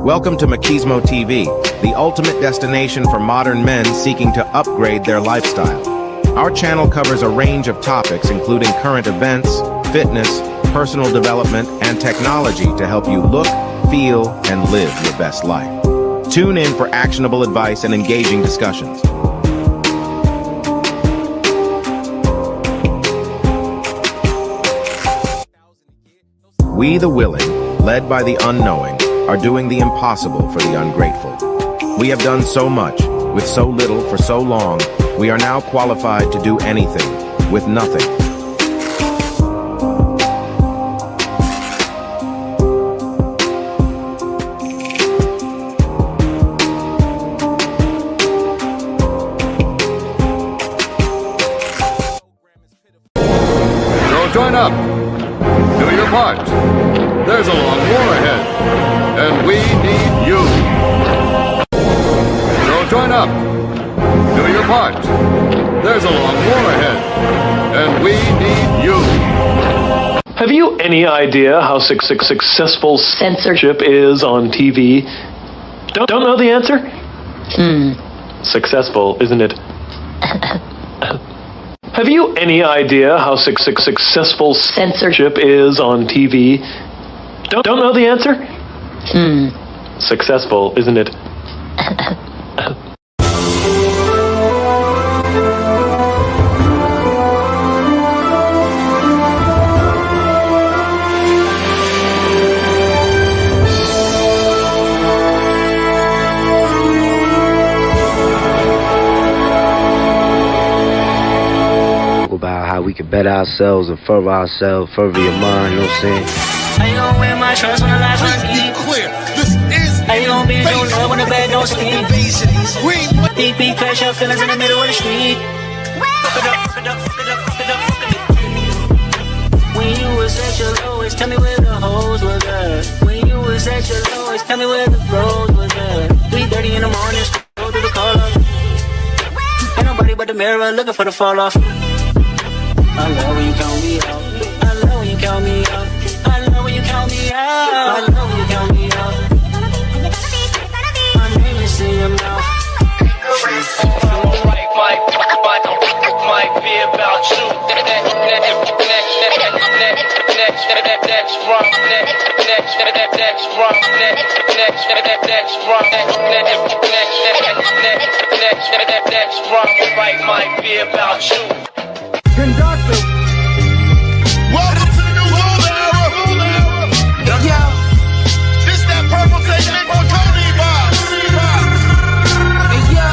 Welcome to MachismoTV, the ultimate destination for modern men seeking to upgrade their lifestyle. Our channel covers a range of topics including current events, fitness, personal development, and technology to help you look, feel, and live your best life. Tune in for actionable advice and engaging discussions. We the willing, led by the unknowing, are doing the impossible for the ungrateful. We have done so much, with so little for so long, we are now qualified to do anything, with nothing. So join up. Do your part. There's a long war ahead, and we need you. So join up. Do your part. There's a long war ahead, and we need you. Have you any idea how successful censorship is on TV? Don't know the answer? Successful, isn't it? Have you any idea how successful censorship is on TV? Don't know the answer? Successful, isn't it? About how we can better ourselves and further ourselves, further your mind, you know what I'm saying? How you gon' wear my trust when the last one Be clear, this is How you gon' be in your love when the bed don't sleep? invasion. Deep, crash your feelings in the middle of the street. Fuck it up, fuck it up, fuck it up, fuck it up, fuck it up. When you was at your lowest, tell me where the hoes was at. When you was at your lowest, tell me where the bros was at. 3:30 in the morning, go to the call up. Ain't nobody but the mirror looking for the fall off. I love when you count me out. I love when you count me out. I love when you count me out. I love when you count me out. My name is in your mouth. Alright, might be about you. Next rhyme might be about you. Conductor. Welcome to the new gold era. Yo. This that purple taking it for Cody vibes. Hey yo.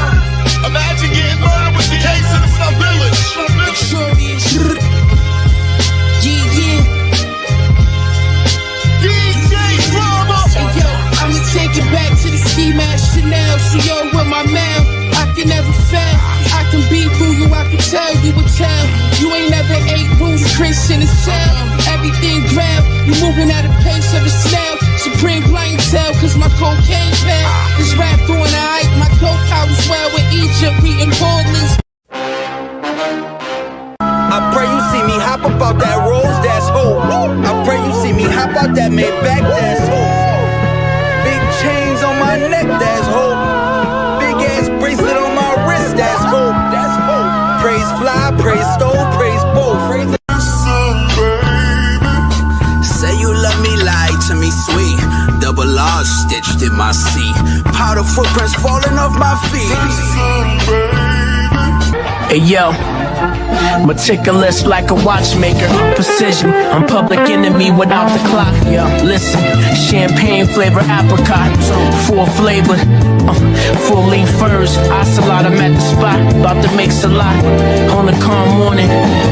Imagine getting murdered with the case in the sub village. Yeah. DJ Drama. Hey yo, I'ma take it back to the ski mask Chanel. So yo, with my mouth, I can never fail. I can be who you, I can tell you would tell. You ain't never ate rules, Chris in a cell. Everything grab, you moving at a pace of a snail. Supreme clientele, cause my cocaine pal. This rap going alright, my dope house well with Egypt, reading Portland's. I pray you see me hop up out that Rolls, that's hope. I pray you see me hop out that Maybach, that's hope. Big chains on my neck, that's hope. Big ass bracelet on my wrist, that's hope. That's hope. Praise fly, praise stove, praise both. Say you love me, lie to me, sweet. Double R stitched in my seat. Powder footprints falling off my feet. Hey yo, meticulous like a watchmaker, precision, I'm public enemy without the clock. Yo, listen, champagne flavor apricot, full flavor, full leaf furs, isolate, I'm at the spot, about to make a lot. On a calm morning,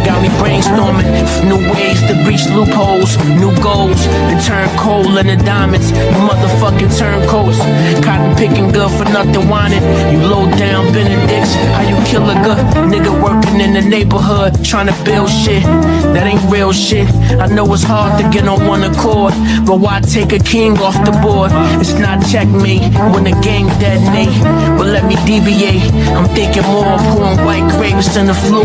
got me brainstorming, new ways to breach loopholes, new goals, to turn coal into diamonds, you motherfucking turncoats, cotton picking good for nothing wanted, you low down Benedicts, how you kill a good nigga working in the neighborhood, trying to build shit, that ain't real shit. I know it's hard to get on one accord, but why take a king off the board? It's not checkmate when the gang detonate, but let me alleviate. I'm thinking more of pouring white grapes in the flu.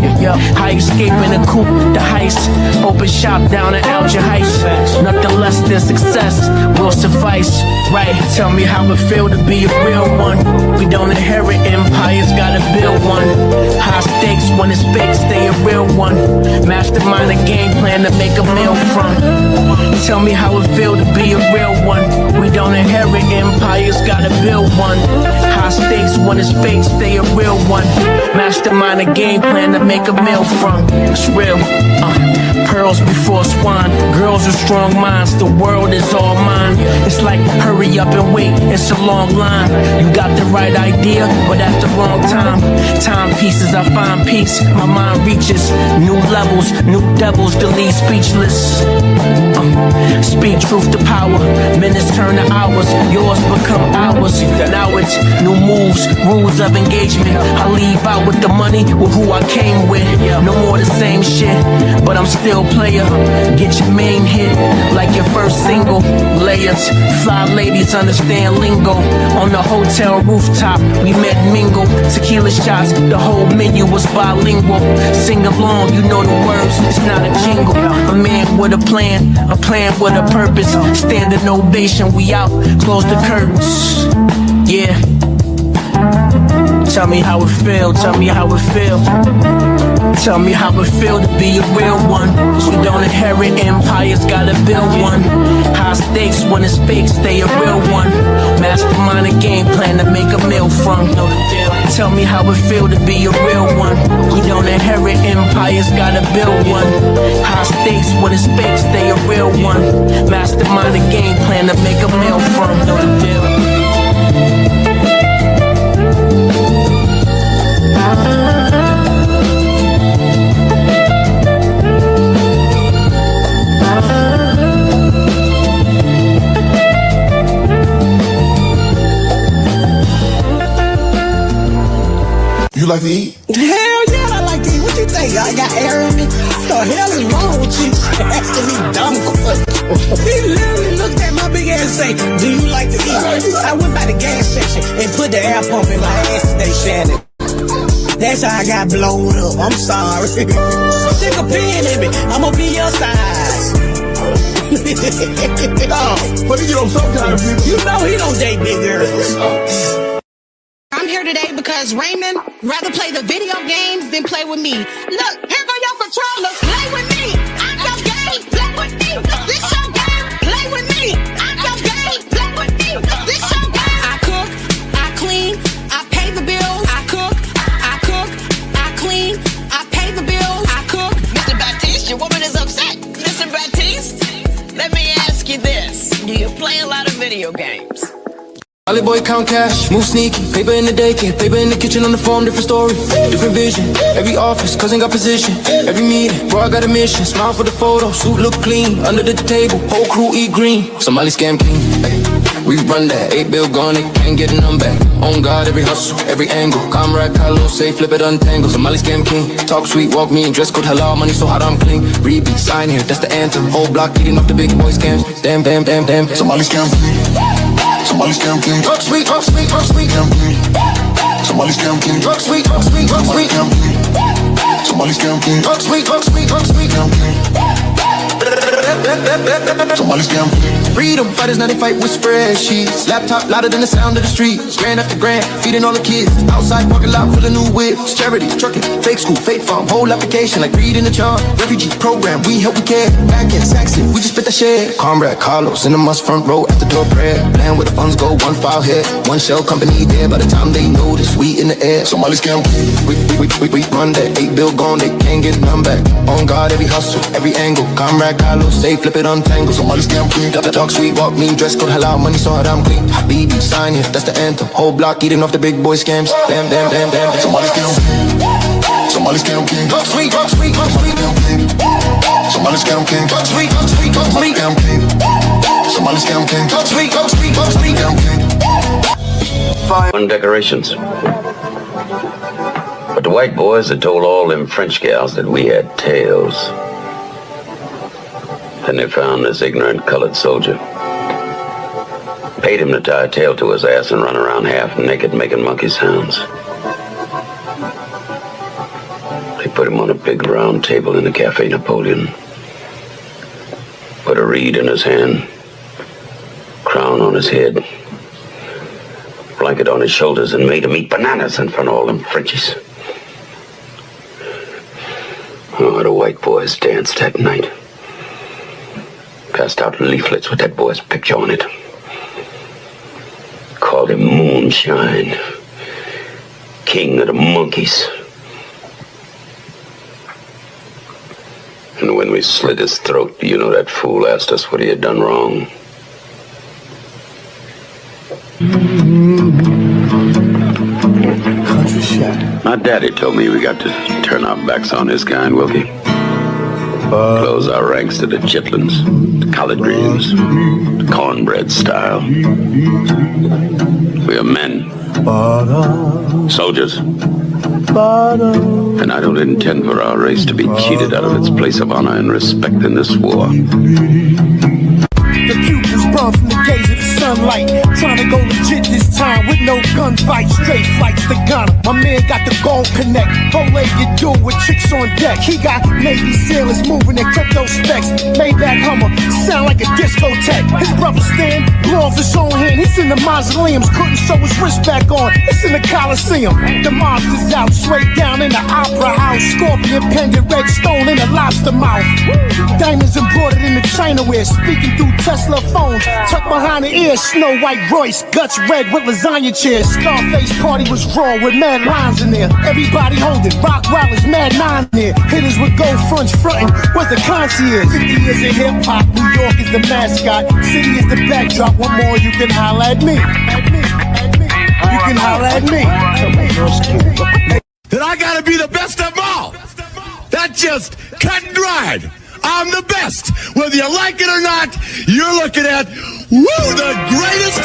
How you escaping the coupe, the heist. Open shop down in Alger Heights. Nothing less than success will suffice. Right, tell me how it feel to be a real one. We don't inherit empires, gotta build one. High stakes when it's fake, stay a real one. Mastermind a game plan to make a meal from. Tell me how it feel to be a real one. We don't inherit empires, gotta build one. High stakes when it's fake, stay a real one. Mastermind a game plan to make a meal from. It's real, pearls before swine. Girls with strong minds, the world is all mine. It's like hurry up and wait, it's a long line. You got the right idea, but at the wrong time. Timepieces, I find peace, my mind reaches new levels, new devils to leave speechless. Speak truth to power, minutes turn to hours, yours become ours. Now it's new moves, rules of engagement. I leave out with the money, with who I came with. No more the same shit, but I'm still player. Get your main hit, like your first single. Layers, fly ladies understand lingo. On the hotel rooftop, we met mingle. Tequila shots, the whole menu was bilingual. Sing along, you know the words, it's not a jingle. A man with a plan with a purpose. Standing ovation, we out, close the curtains. Yeah. Tell me how it feel, tell me how it feel. Tell me how it feel to be a real one. We don't inherit empires, gotta build one. High stakes when it's fake, stay a real one. Mastermind a game plan to make a meal from. Know the deal. Tell me how it feel to be a real one. We don't inherit empires, gotta build one. High stakes when it's fake, stay a real one. Mastermind a game plan to make a meal from. Know the deal. You like to eat? Hell yeah, I like to eat. What you think? I got air in me? What the hell is wrong with you? Asking me dumb questions. He literally looked at my big ass and say, do you like to eat? I went by the gas station and put the air pump in my ass station. That's how I got blown up. I'm sorry. Stick a pin in me. I'm gonna be your size. No, but you know sometimes you know he don't date big girls. I'm here today because Raymond rather play the video games than play with me. Look, here go your controller. Play with me. I'm your game. Play with me. This your game. Play with me. I'm your game. Play with me. This your game. I cook. I clean. I pay the bills. I cook. I cook. I clean. I pay the bills. I cook. Mr. Baptiste, your woman is upset. Mr. Baptiste, let me ask you this. Do you play a lot of video games? Ollie boy count cash, move sneaky. Paper in the daycare, paper in the kitchen on the farm, different story, different vision. Every office, cousin got position. Every meeting, bro, I got a mission. Smile for the photo, suit look clean. Under the table, whole crew eat green. Somebody scam king, ay. We run that, 8 bill gone, they can't get none back. On God, every hustle, every angle. Comrade, Kylo, say, flip it, untangle. Somebody scam king, talk sweet, walk mean. Dress code halal, money so hot I'm clean. Read beat, sign here, that's the anthem. Whole block eating off the big boy scams. Damn, damn, damn, damn. Somebody scam king. Somebody scam king. Talk sweet, talk sweet, talk sweet. Scam king. Somebody scam king. Talk sweet, talk sweet, talk sweet. Scam king. Somebody scam king. Talk sweet, talk sweet, talk sweet. Scam king. Somebody scam king. Freedom fighters, now they fight with spreadsheets. Laptop louder than the sound of the streets. Grand after grand, feeding all the kids. Outside parking lot full of new whips. Charity, trucking, fake school, fake farm. Whole application like reading the charm. Refugee program, we help, we care. Back in Saxon, we just spit the shit. Comrade Carlos in the must front row at the door prayer. Plan where the funds go, one file hit. One shell company there. By the time they notice, we in the air. Somebody scam king. We run that 8 bill gone, they can't get none back. On God, every hustle, every angle. Comrade Carlos, say flip it, untangle. Somebody scam king. Talk sweet, walk mean, dress code halal, money so hot I'm clean. Habibi, sign here, that's the anthem. Whole block eating off the big boy scams. Damn, damn, damn, damn, damn. Somebody scam king. Somebody scam king. Talk sweet, talk sweet, talk sweet. Somebody scam king. Talk sweet, talk sweet, talk sweet. Scam king. Somebody scam king. Talk sweet, talk sweet, talk sweet. Scam king. On decorations. But the white boys had told all them French gals that we had tails. Then they found this ignorant colored soldier. Paid him to tie a tail to his ass and run around half naked making monkey sounds. put him on a big round table in the Cafe Napoleon. Put a reed in his hand, crown on his head, blanket on his shoulders, and made him eat bananas in front of all them Frenchies. Oh, the white boys danced that night. Passed out leaflets with that boy's picture on it. Called him Moonshine, King of the Monkeys. And when we slit his throat, you know that fool asked us what he had done wrong. Country shot. My daddy told me we got to turn our backs on this kind, Wilkie. Close our ranks to the chitlins, the collard greens, the cornbread style. We are men, soldiers, and I don't intend for our race to be cheated out of its place of honor and respect in this war. The pupils burn from the gaze of the sunlight. Trying to go legit this time with no gunfight. Straight flights to Ghana. My man got the gold connect. Bow-legged dude with chicks on deck. He got Navy sailors moving in crypto specs. Maybach Hummer, sound like a discotheque. His brother Stan blew off his own hand. He's in the mausoleums, couldn't show his wrist back on. It's in the Coliseum. The monster's out, straight down in the Opera House. Scorpion pendant, red stone in a lobster mouth. Diamonds embroidered in the China wear. Speaking through Tesla phones, tucked behind the ear, Snow White Royce, guts red with lasagna chairs. Scarface party was raw with mad lines in there. Everybody holding, Rock Wilders, Mad Nine there. Hitters with gold fronts frontin', what's the concierge? 50 years of hip hop, New York is the mascot, city is the backdrop. One more, you can holler at me. You can holler at me. That I gotta be the best of all. That's just cut and dried. I'm the best. Whether you like it or not, you're looking at, the greatest,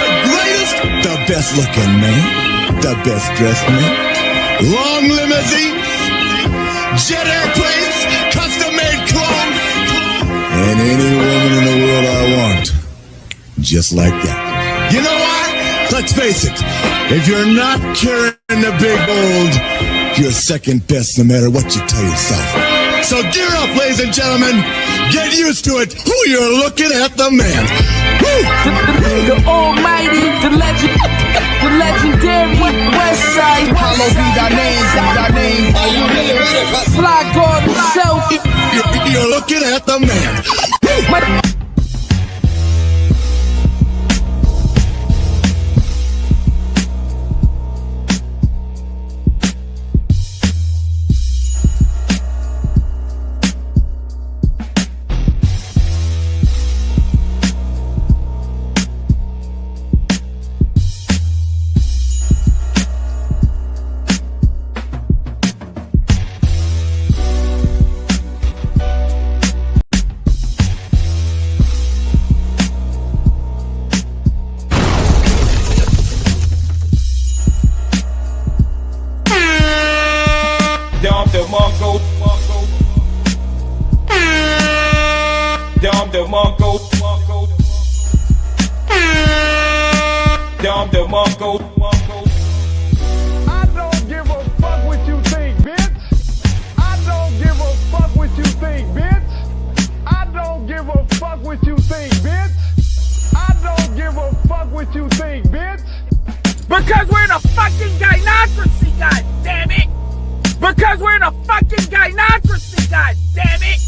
the best looking man, the best dressed man, long limousines, jet airplanes, custom made clothes, and any woman in the world I want, just like that. You know what? Let's face it, if you're not carrying the big gold, you're second best no matter what you tell yourself. So gear up, ladies and gentlemen. Get used to it. Who you're looking at, the man. The almighty, the legend, the legendary Westside. Apollo be thy name, Fly God himself. You're looking at the man. I don't give a fuck what you think, bitch. I don't give a fuck what you think, bitch. I don't give a fuck what you think, bitch. I don't give a fuck what you think, bitch. Because we're in a fucking gynocracy, god damn it! Because we're in a fucking gynocracy, god damn it!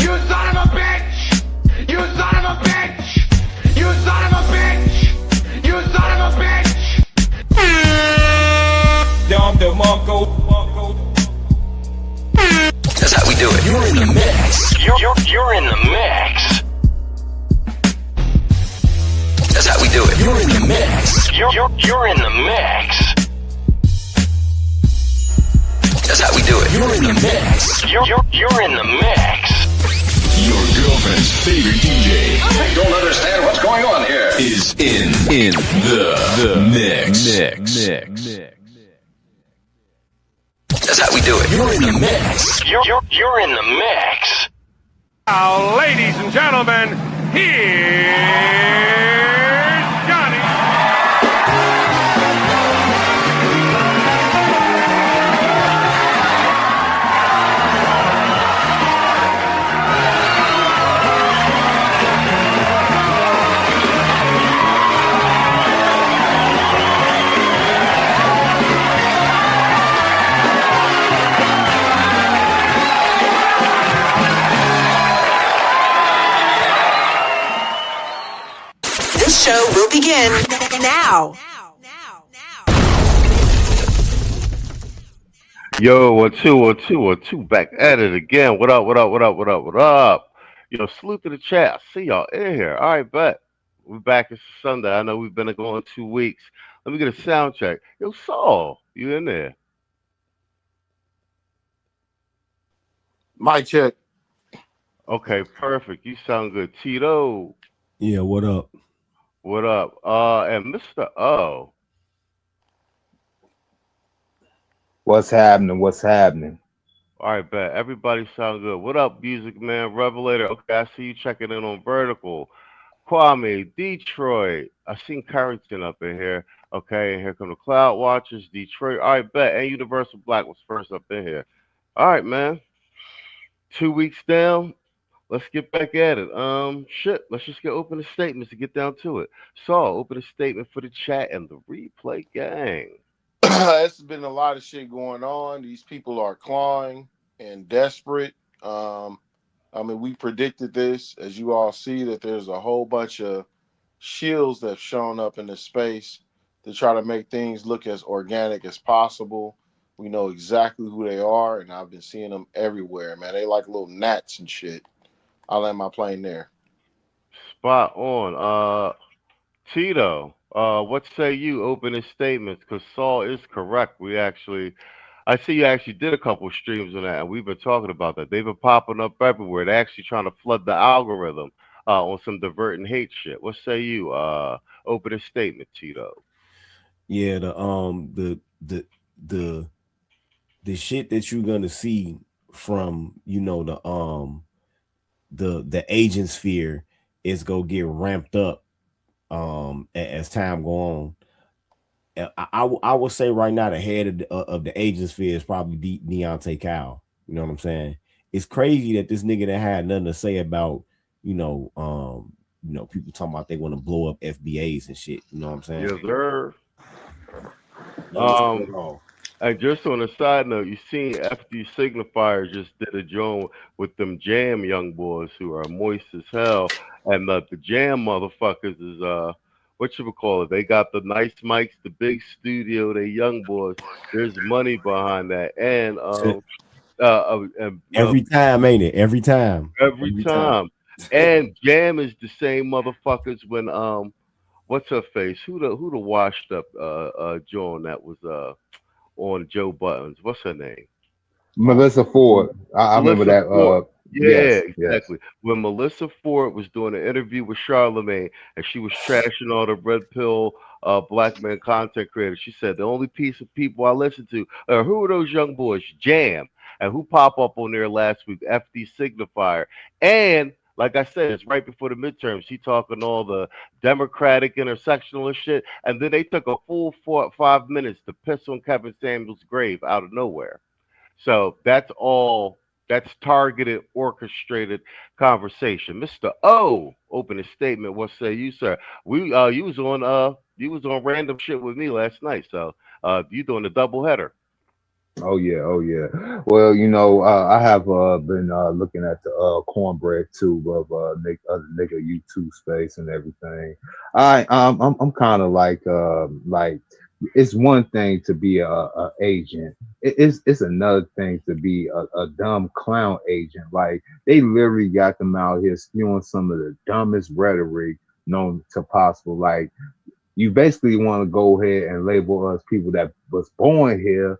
You son of a bitch! You son of a bitch! You son of a bitch! You son of a bitch! That's how we do it. You're in the mix. You're in the mix. That's how we do it. You're in the mix. You're in the mix. That's how we do it. You're in the mix. You're in the mix. Your girlfriend's favorite DJ. I don't understand what's going on here. Is in the mix. That's how we do it. You're in the mix. You're in the mix. Now, ladies and gentlemen, here's Johnny. begin now. Yo, 1 2 back at it again. What up? What up? Yo, salute to the chat. I see y'all in here. All right, bet. We're back. It's Sunday. I know we've been going 2 weeks. Let me get a sound check. Yo, Saul, you in there? Mic check. Okay, perfect. You sound good. Tito. Yeah, what up? What up? And Mr. O. What's happening? All right, bet. Everybody sound good. What up, Music Man, Revelator? Okay, I see you checking in on Vertical. Kwame, Detroit. I seen Carrington up in here. Okay, and here come the Cloud Watchers, Detroit. All right, bet. And Universal Black was first up in here. All right, man. 2 weeks down. Let's get back at it. Let's just get opening statements to get down to it. Saul, open a statement for the chat and the replay gang. There's been a lot of shit going on. These people are clawing and desperate. We predicted this. As you all see, that there's a whole bunch of shields that have shown up in the space to try to make things look as organic as possible. We know exactly who they are, and I've been seeing them everywhere, man. They like little gnats and shit. I'll land my plane there. Spot on. Tito, what say you? Opening statements, because Saul is correct. I see you actually did a couple streams on that, and we've been talking about that. They've been popping up everywhere. They're actually trying to flood the algorithm on some diverting hate shit. What say you? Opening statement, Tito. Yeah, the shit that you're gonna see from the agent sphere is gonna get ramped up as time go on. I would say right now the head of the agent sphere is probably 𝐇𝐎𝐿. You know what I'm saying? It's crazy that this nigga that had nothing to say about people talking about they want to blow up FBAs and shit. You know what I'm saying? Yes, sir. And just on a side note, you seen FD Signifier just did a joint with them Jam young boys who are moist as hell, and the Jam motherfuckers is they got the nice mics, the big studio, they young boys. There's money behind that, and every time, ain't it? Every time. And Jam is the same motherfuckers when what's her face? Who the washed up Joan that was on Joe Buttons? What's her name? Melissa Ford. I remember that. Yes, exactly. Yes. When Melissa Ford was doing an interview with Charlamagne and she was trashing all the red pill black man content creators, she said the only piece of people I listen to are who are those young boys? Jam. And who pop up on there last week? FD Signifier. And like I said, it's right before the midterms. She talking all the Democratic intersectional and shit. And then they took a full 5 minutes to piss on Kevin Samuels' grave out of nowhere. So that's targeted, orchestrated conversation. Mr. O, open a statement. What say you, sir? You was on random shit with me last night. So you doing a double header. Oh yeah. Well, I have been looking at the cornbread tube of nigga YouTube space and everything. I'm kind of like it's one thing to be a agent. It's another thing to be a dumb clown agent. Like they literally got them out here spewing some of the dumbest rhetoric known to possible. Like you basically want to go ahead and label us people that was born here,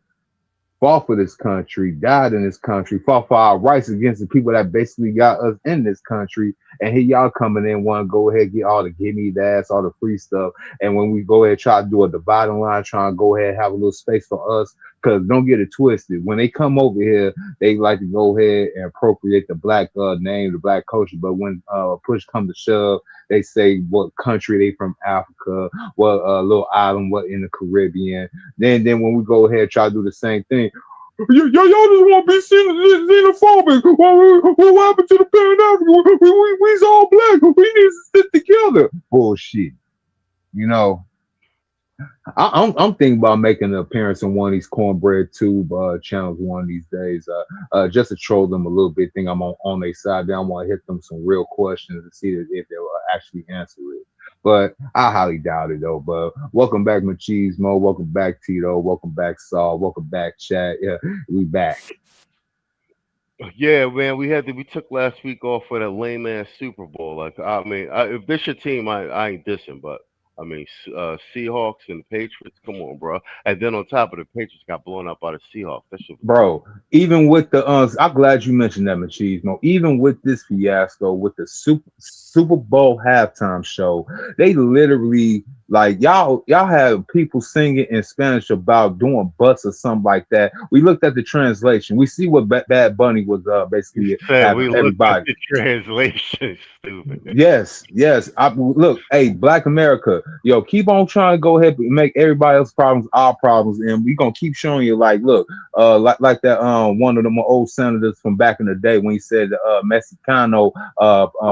fought for this country, died in this country, fought for our rights against the people that basically got us in this country. And here y'all coming in, want to go ahead, get all the give me that, all the free stuff. And when we go ahead, try to do a dividing line, trying to go ahead, have a little space for us, because don't get it twisted. When they come over here, they like to go ahead and appropriate the black name, the black culture. But when push come to shove, they say what country they from, Africa, what little island, what in the Caribbean. Then when we go ahead, try to do the same thing, y'all just want to be xenophobic. What happened to the Pan-African? We's all black. We need to stick together. Bullshit. I'm thinking about making an appearance on one of these cornbread tube channels one of these days, just to troll them a little bit. Think I'm on their side. Then I want to hit them some real questions and see if they'll actually answer it. But I highly doubt it though. But welcome back, Machismo. Welcome back, Tito. Welcome back, Saul. Welcome back, Chat. Yeah, we back. Yeah, man, we took last week off for that lame ass Super Bowl. Like, I mean, if this your team, I ain't dissing, but I mean, Seahawks and Patriots, come on, bro. And then on top of the Patriots got blown up by the Seahawks. That shit was Bro, even with the I'm glad you mentioned that, Machismo. Even with this fiasco, with the Super Bowl halftime show, they literally like y'all have people singing in Spanish about doing butts or something like that. We looked at the translation. We see what Bad Bunny was basically having everybody. The translation, stupid. Yes. Look, hey, Black America, yo, keep on trying to go ahead and make everybody else's problems our problems, and we gonna keep showing you, like, look, like that one of them old senators from back in the day when he said Mexicano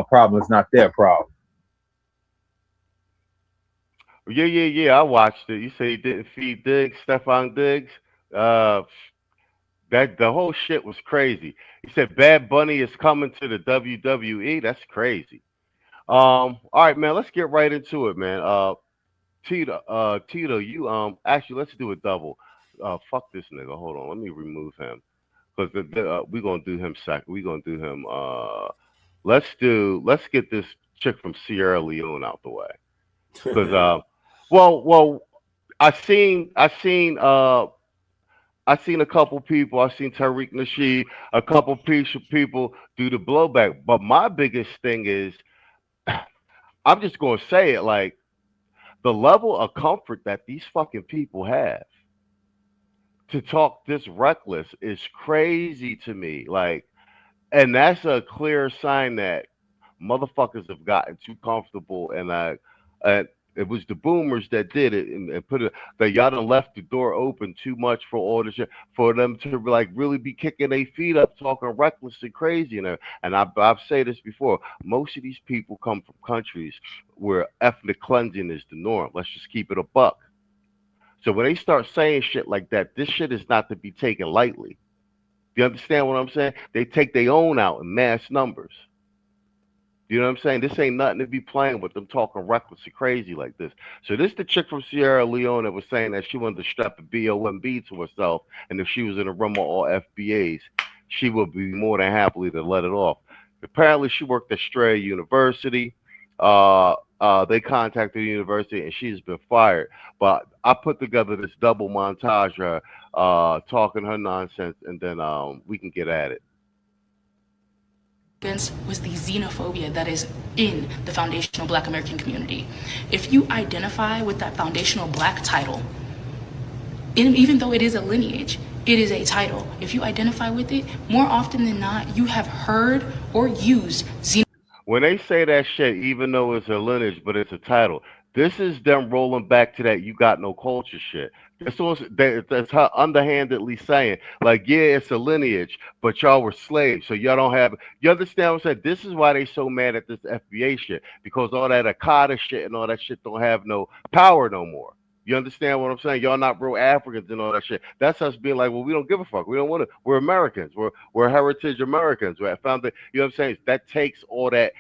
problem is not their problem. Yeah. I watched it. You say he didn't feed Diggs, Stephon Diggs. That the whole shit was crazy. He said Bad Bunny is coming to the WWE. That's crazy. All right, man. Let's get right into it, man. Tito, you actually let's do a double. Fuck this nigga. Hold on, let me remove him because we're gonna do him second. We're gonna do him. Let's get this chick from Sierra Leone out the way because well, I seen a couple people. I seen Tariq Nasheed, a couple people do the blowback. But my biggest thing is, I'm just gonna say it, like, the level of comfort that these fucking people have to talk this reckless is crazy to me. Like, and that's a clear sign that motherfuckers have gotten too comfortable, and it was the boomers that did it and put it that y'all done left the door open too much for all this shit, for them to like really be kicking their feet up, talking reckless and crazy. And I've said this before, most of these people come from countries where ethnic cleansing is the norm. Let's just keep it a buck. So when they start saying shit like that, this shit is not to be taken lightly. You understand what I'm saying? They take their own out in mass numbers. You know what I'm saying? This ain't nothing to be playing with, them talking reckless and crazy like this. So this the chick from Sierra Leone that was saying that she wanted to strap a BOMB to herself, and if she was in a room of all FBAs, she would be more than happily to let it off. Apparently, she worked at Strayer University. They contacted the university, and she's been fired. But I put together this double montage, talking her nonsense, and then we can get at it. Was the xenophobia that is in the foundational Black American community. If you identify with that foundational Black title, even though it is a lineage, it is a title. If you identify with it, more often than not, you have heard or used xenophobia. When they say that shit, even though it's a lineage, but it's a title, this is them rolling back to that you got no culture shit. That's her underhandedly saying, like, yeah, it's a lineage, but y'all were slaves, so y'all don't have. You understand what I'm saying? This is why they so mad at this FBA shit, because all that Akata shit and all that shit don't have no power no more. You understand what I'm saying? Y'all not real Africans and all that shit. That's us being like, well, we don't give a fuck. We don't want to. We're Americans. We're heritage Americans. We're found that. You know what I'm saying? That takes all that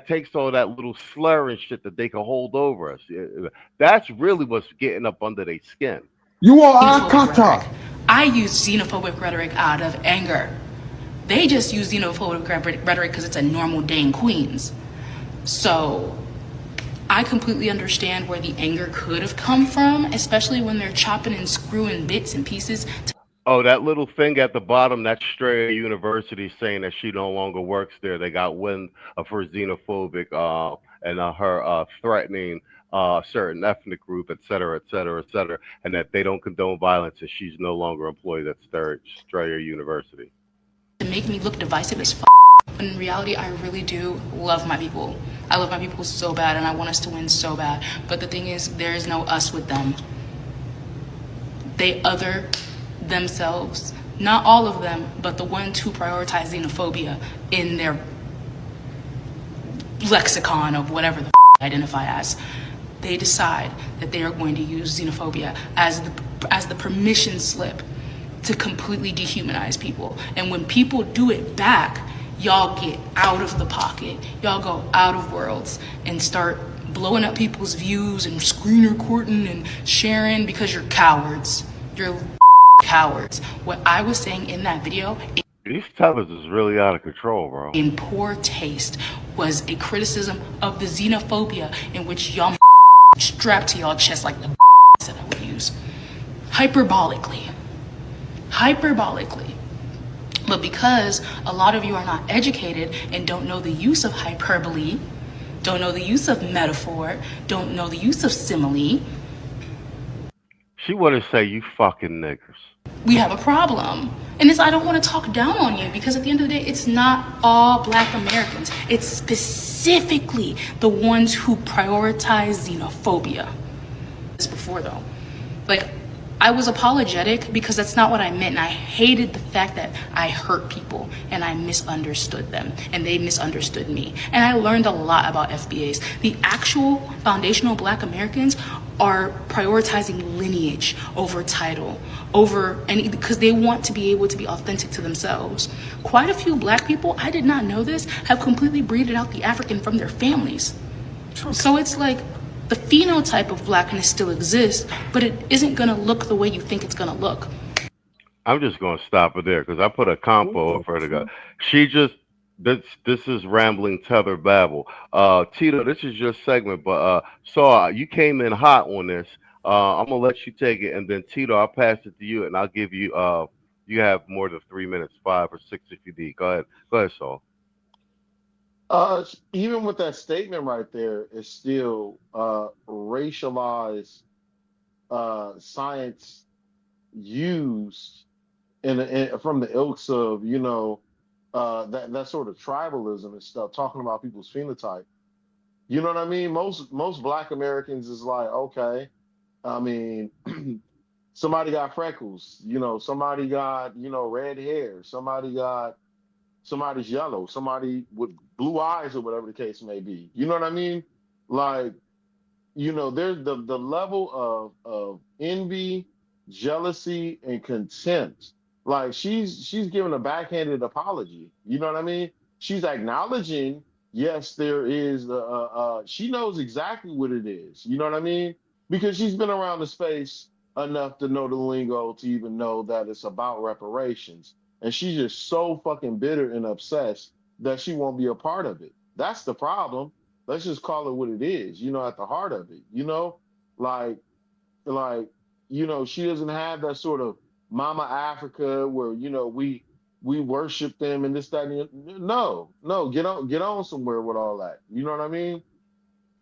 takes all that little slur and shit that they can hold over us. That's really what's getting up under their skin. You are Akata. I use xenophobic rhetoric out of anger. They just use xenophobic rhetoric because it's a normal day in Queens. So I completely understand where the anger could have come from, especially when they're chopping and screwing bits and pieces. Oh, that little thing at the bottom, that's Strayer University saying that she no longer works there. They got wind of her xenophobic and her threatening certain ethnic group, et cetera, and that they don't condone violence, and she's no longer employed at Strayer University. To make me look divisive as f***, but in reality, I really do love my people. I love my people so bad, and I want us to win so bad. But the thing is, there is no us with them. They other themselves, not all of them, but the ones who prioritize xenophobia in their lexicon of whatever the they identify as. They decide that they are going to use xenophobia as the permission slip to completely dehumanize people. And when people do it back, y'all get out of the pocket. Y'all go out of worlds and start blowing up people's views and screen recording and sharing because you're cowards. You're cowards. What I was saying in that video, These tethers is really out of control, bro. in poor taste, was a criticism of the xenophobia in which y'all strapped to y'all chest like the that I would use. Hyperbolically. But because a lot of you are not educated and don't know the use of hyperbole, don't know the use of metaphor, don't know the use of simile, She want to say you fucking niggers. we have a problem. And I don't want to talk down on you, because at the end of the day, it's not all Black Americans. It's specifically the ones who prioritize xenophobia. This before though, like, I was apologetic because that's not what I meant, and I hated the fact that I hurt people and I misunderstood them and they misunderstood me. And I learned a lot about FBAs. The actual foundational Black Americans are prioritizing lineage over title, over any, because they want to be able to be authentic to themselves. Quite a few Black people, I did not know this, have completely breeded out the African from their families. So it's like, the phenotype of Blackness still exists, but it isn't gonna look the way you think it's gonna look. I'm just gonna stop it there because I put a compo of her to go. She just this is rambling tether babble. Tito, this is your segment, but so you came in hot on this. I'm gonna let you take it, and then Tito, I'll pass it to you, and I'll give you you have more than 3 minutes, 5 or 6 if you need. Go ahead, Saul. Even with that statement right there, it's still racialized science used from the ilks of, you know, that sort of tribalism and stuff, talking about people's phenotype. You know what I mean? Most Black Americans is like, okay, I mean, somebody got freckles, you know, somebody got, you know, red hair, somebody's yellow, somebody with blue eyes or whatever the case may be. You know what I mean? Like, you know, there's the level of envy, jealousy, and contempt. Like, she's giving a backhanded apology. You know what I mean? She's acknowledging, yes, there is she knows exactly what it is. You know what I mean? Because she's been around the space enough to know the lingo to even know that it's about reparations. And she's just so fucking bitter and obsessed that she won't be a part of it. That's the problem. Let's just call it what it is, you know, at the heart of it, you know? Like, you know, she doesn't have that sort of Mama Africa where, you know, we worship them and this, that, and no, get on somewhere with all that. You know what I mean?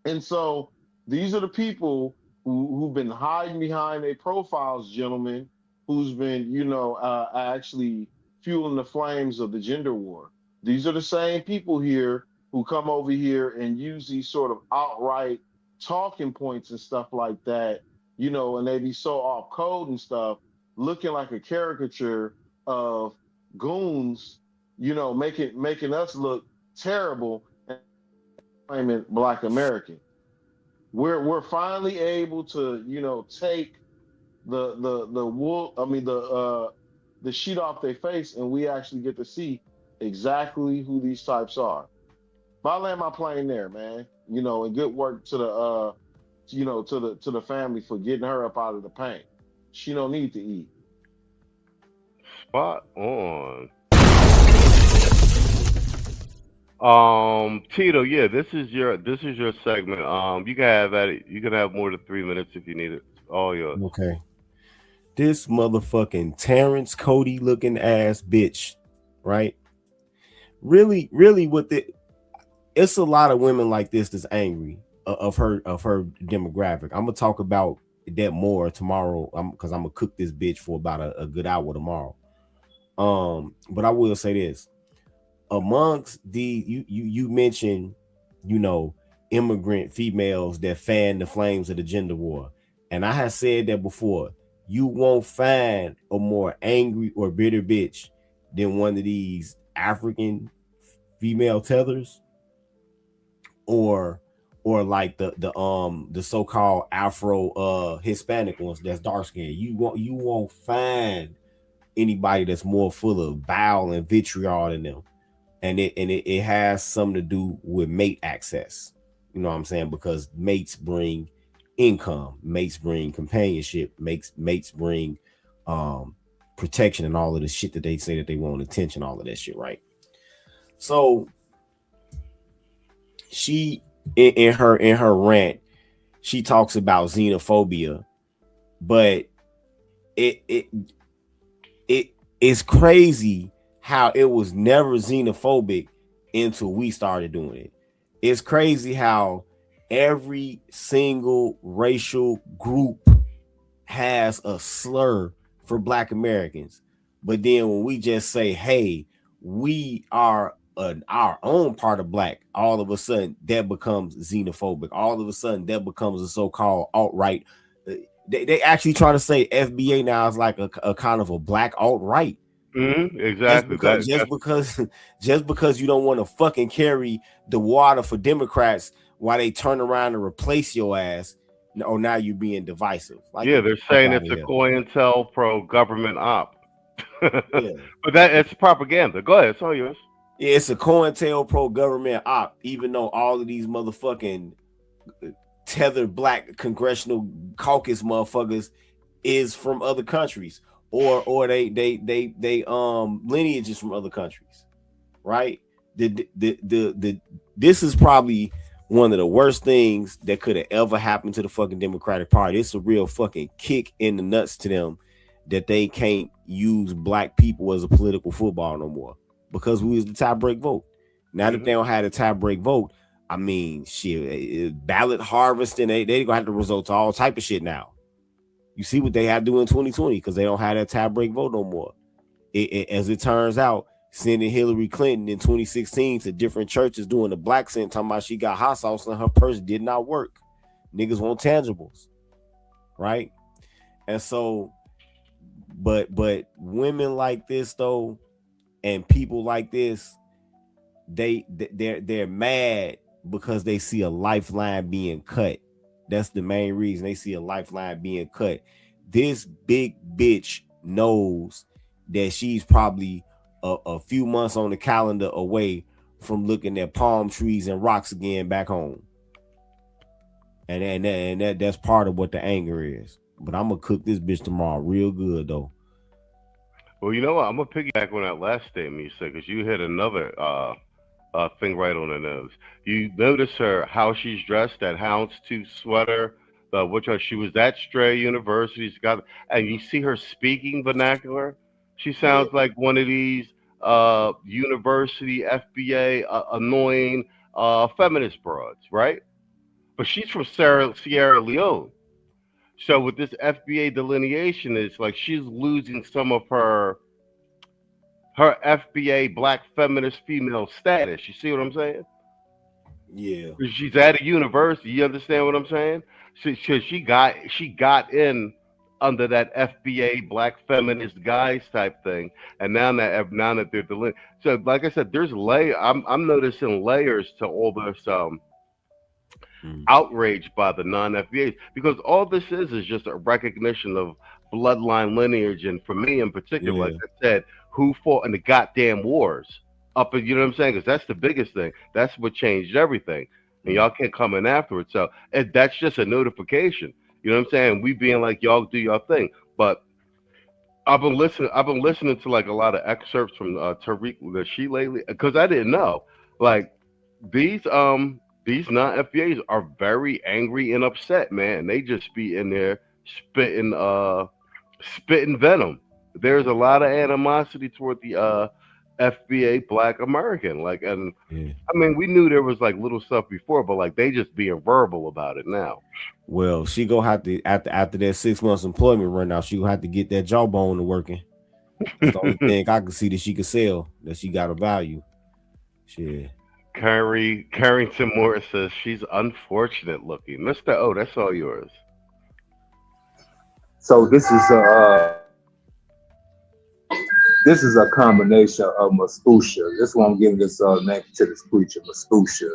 And so these are the people who've been hiding behind their profiles, gentlemen, who's been, you know, actually fueling the flames of the gender war. These are the same people here who come over here and use these sort of outright talking points and stuff like that, you know, and they be so off code and stuff, looking like a caricature of goons, you know, making us look terrible and claiming Black American. We're finally able to, you know, take the wool, I mean the sheet off their face, and we actually get to see exactly who these types are. But I land my plane there, man. You know, and good work to the you know, to the family for getting her up out of the paint. She don't need to eat. Spot on. Tito, yeah, this is your segment. You can have at it. You can have more than 3 minutes if you need it. All yours. Okay. This motherfucking Terrence Cody looking ass bitch, right? Really, with it, it's a lot of women like this that's angry of her demographic. I'm gonna talk about that more tomorrow, because I'm gonna cook this bitch for about a good hour tomorrow. But I will say this: amongst you mentioned, you know, immigrant females that fan the flames of the gender war, and I have said that before. You won't find a more angry or bitter bitch than one of these African female tethers, or like the so-called Afro Hispanic ones that's dark skinned. You won't find anybody that's more full of bile and vitriol than them. and it has something to do with mate access. You know what I'm saying? Because mates bring income, mates bring companionship, mates bring protection and all of the shit that they say that they want, attention, all of that shit, right? So she in her rant, she talks about xenophobia, but it's crazy how it was never xenophobic until we started doing it. It's crazy how every single racial group has a slur for Black Americans, but then when we just say, hey, we are our own part of Black, all of a sudden that becomes xenophobic. All of a sudden that becomes a so-called alt-right. They actually try to say FBA now is like a kind of a Black alt-right. Exactly. Just because you don't want to fucking carry the water for Democrats while they turn around and replace your ass, oh, now you're being divisive. Like, yeah, they're saying it's a COINTEL pro-government op. Yeah. But it's propaganda. Go ahead, it's all yours. Yeah, it's a COINTEL pro-government op, even though all of these motherfucking tethered Black congressional caucus motherfuckers is from other countries, or they lineage is from other countries, right? This is probably one of the worst things that could have ever happened to the fucking Democratic Party. It's a real fucking kick in the nuts to them that they can't use Black people as a political football no more, because we was the tie break vote. Now that they don't have a tie break vote, I mean, shit, ballot harvesting, they gonna have to result to all type of shit now. You see what they had to do in 2020 because they don't have that tie break vote no more. As it turns out, sending Hillary Clinton in 2016 to different churches doing the Black scent, talking about she got hot sauce in her purse, did not work. Niggas want tangibles, right? And so, but women like this though, and people like this, they're mad because they see a lifeline being cut. That's the main reason they see a lifeline being cut. This big bitch knows that she's probably a few months on the calendar away from looking at palm trees and rocks again back home. And that's part of what the anger is. But I'm gonna cook this bitch tomorrow real good though. Well, you know what? I'm gonna piggyback on that last statement you said, because you hit another thing right on the nose. You notice how she's dressed, that houndstooth sweater, which she was at Strayer University. She's got, and you see her speaking vernacular. She sounds like one of these university FBA annoying feminist broads, right? But she's from Sierra Leone. So with this FBA delineation, it's like she's losing some of her FBA Black feminist female status. You see what I'm saying? Yeah. She's at a university. You understand what I'm saying? She got in under that FBA Black feminist guys type thing, and now that they're delineating. So, like I said, there's I'm noticing layers to all this outrage by the non-FBAs, because all this is just a recognition of bloodline lineage, and for me in particular, like I said, who fought in the goddamn wars up, you know what I'm saying? Because that's the biggest thing. That's what changed everything, and y'all can't come in afterwards. So that's just a notification. You know what I'm saying? We being like, y'all do your thing. But I've been listening to like a lot of excerpts from Tariq Nasheed lately, because I didn't know. Like these non-FBAs are very angry and upset, man. They just be in there spitting venom. There's a lot of animosity toward the FBA Black American. Like, and I mean, we knew there was like little stuff before, but like they just being verbal about it now. Well, she gonna have to after that 6 months employment run out, she gonna have to get that jawbone to working. That's the only thing I can see that she can sell, that she got a value. Shit. Carrington Moore says she's unfortunate looking. Mr. O, that's all yours. So this is a combination of Masphusha. This one I'm giving this name to this preacher, Masphusha.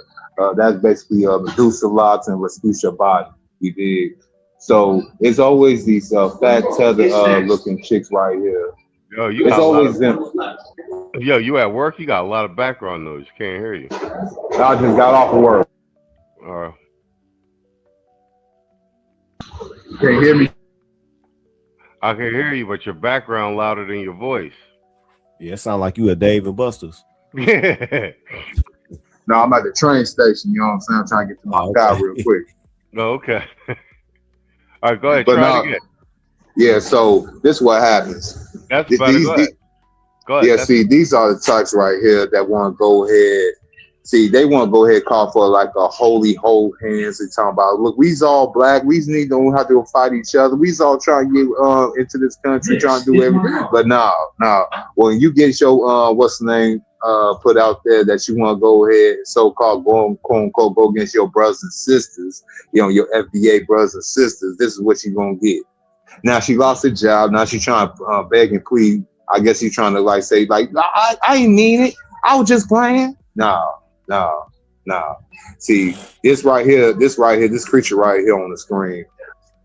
That's basically Medusa locks and Masphusha body. You dig? So it's always these fat tether looking chicks right here. Yo, you it's always them. Yo, you at work? You got a lot of background noise. Can't hear you. I just got off of work. Can't hear me? I can hear you, but your background louder than your voice. Yeah, it sound like you at Dave and Buster's. Yeah. No, I'm at the train station. You know what I'm saying? I'm trying to get to my car real quick. Oh, okay. All right, go ahead. But Try it again. Yeah, so this is what happens. That's better. Go ahead. Go ahead. Yeah, see, these are the types right here that want to go ahead. See, they want to go ahead and call for like a holy hold hands and talking about, look, we's all black. We need to have to fight each other. We's all trying to get into this country, trying to do everything. But no. When you get your what's the name put out there that you want to go ahead and so-called quote unquote go against your brothers and sisters, you know, your FBA brothers and sisters, this is what you're gonna get. Now she lost her job. Now she's trying to beg and plead. I guess he's trying to like say like I ain't mean it. I was just playing. No. See, this creature right here on the screen.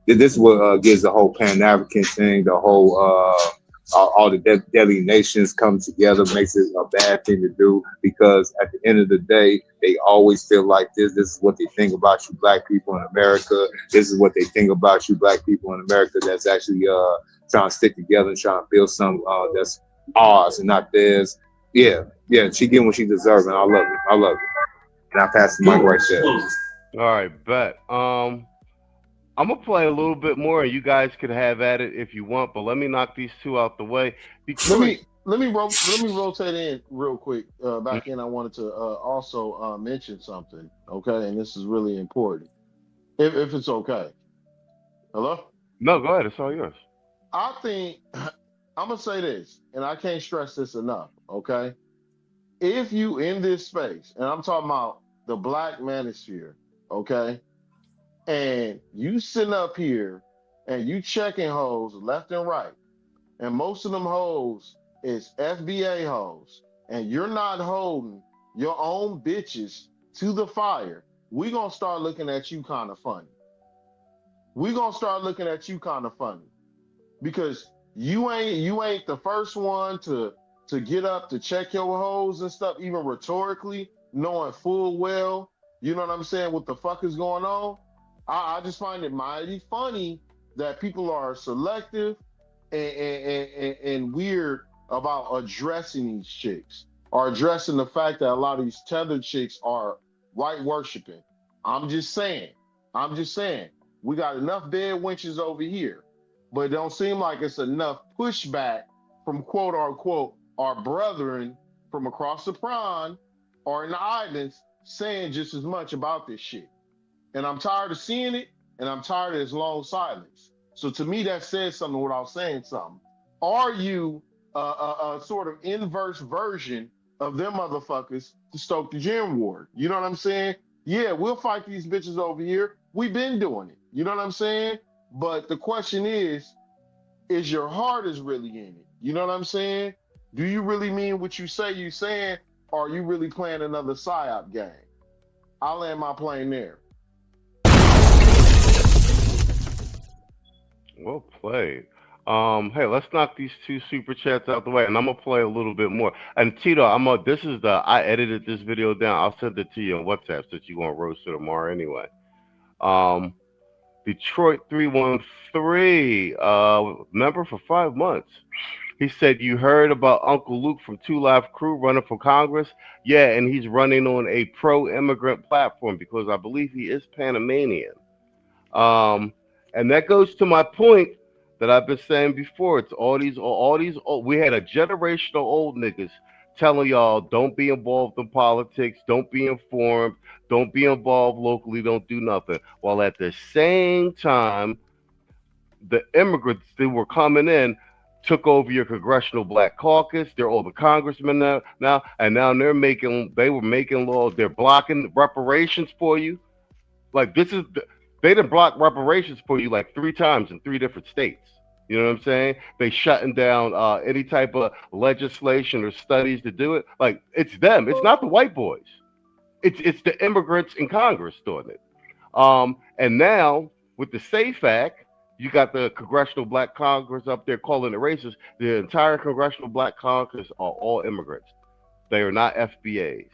This is what gives the whole Pan-African thing, the whole all the deadly nations come together, makes it a bad thing to do, because at the end of the day, they always feel like this is what they think about you black people in America. This is what they think about you black people in America that's actually trying to stick together and trying to build some that's ours and not theirs. Yeah, she getting what she deserves, and I love it. And I pass the mic right there. All right, bet. I'm gonna play a little bit more, and you guys could have at it if you want. But let me knock these two out the way. Let me rotate in real quick. Back in, I wanted to also mention something. Okay, and this is really important. If it's okay. Hello? No, go ahead. It's all yours. I think I'm gonna say this, and I can't stress this enough. Okay. If you in this space, and I'm talking about the black manosphere, okay, and you sitting up here and you checking hoes left and right, and most of them hoes is FBA hoes, and you're not holding your own bitches to the fire, we gonna start looking at you kind of funny. Because you ain't the first one to get up to check your hoes and stuff, even rhetorically, knowing full well, you know what I'm saying, what the fuck is going on. I just find it mighty funny that people are selective and weird about addressing these chicks, or addressing the fact that a lot of these tethered chicks are white worshiping. I'm just saying, we got enough dead wenches over here, but it don't seem like it's enough pushback from quote unquote our brethren from across the pond or in the islands saying just as much about this shit. And I'm tired of seeing it, and I'm tired of this long silence. So to me, that says something without saying something. Are you a sort of inverse version of them motherfuckers to stoke the gym war? You know what I'm saying? Yeah, we'll fight these bitches over here. We've been doing it. You know what I'm saying? But the question is your heart is really in it? You know what I'm saying? Do you really mean what you say you're saying, or are you really playing another PSYOP game? I'll land my plane there. Well played. Hey, let's knock these two super chats out the way, and I'm gonna play a little bit more. And Tito, I edited this video down. I'll send it to you on WhatsApp since you're gonna roast it tomorrow anyway. Detroit 313, member for 5 months. He said, you heard about Uncle Luke from 2 Live Crew running for Congress? Yeah, and he's running on a pro-immigrant platform because I believe he is Panamanian. And that goes to my point that I've been saying before. It's all these we had a generation of old niggas telling y'all, don't be involved in politics, don't be informed, don't be involved locally, don't do nothing. While at the same time, the immigrants that were coming in took over your congressional black caucus. They're all the congressmen now, and now they were making laws. They're blocking reparations for you. Like they didn't block reparations for you like 3 times in 3 different states. You know what I'm saying? They shutting down any type of legislation or studies to do it. Like, it's them. It's not the white boys. It's the immigrants in Congress doing it. And now with the SAFE Act, You got the Congressional Black Congress up there calling it racist. The entire Congressional Black Congress are all immigrants. They are not FBAs.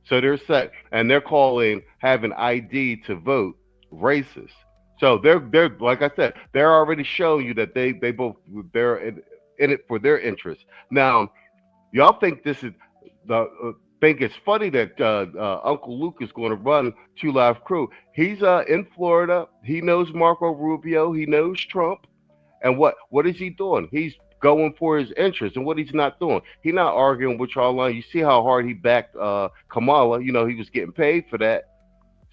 So they're set, and they're calling having ID to vote racist. So they're like I said, they're already showing you that they're in it for their interests. Now, y'all think this is think it's funny that Uncle Luke is going to run 2 Live Crew. He's in Florida. He knows Marco Rubio. He knows Trump. And what is he doing? He's going for his interests. And what he's not doing, he's not arguing with y'all line. You see how hard he backed Kamala. You know, he was getting paid for that.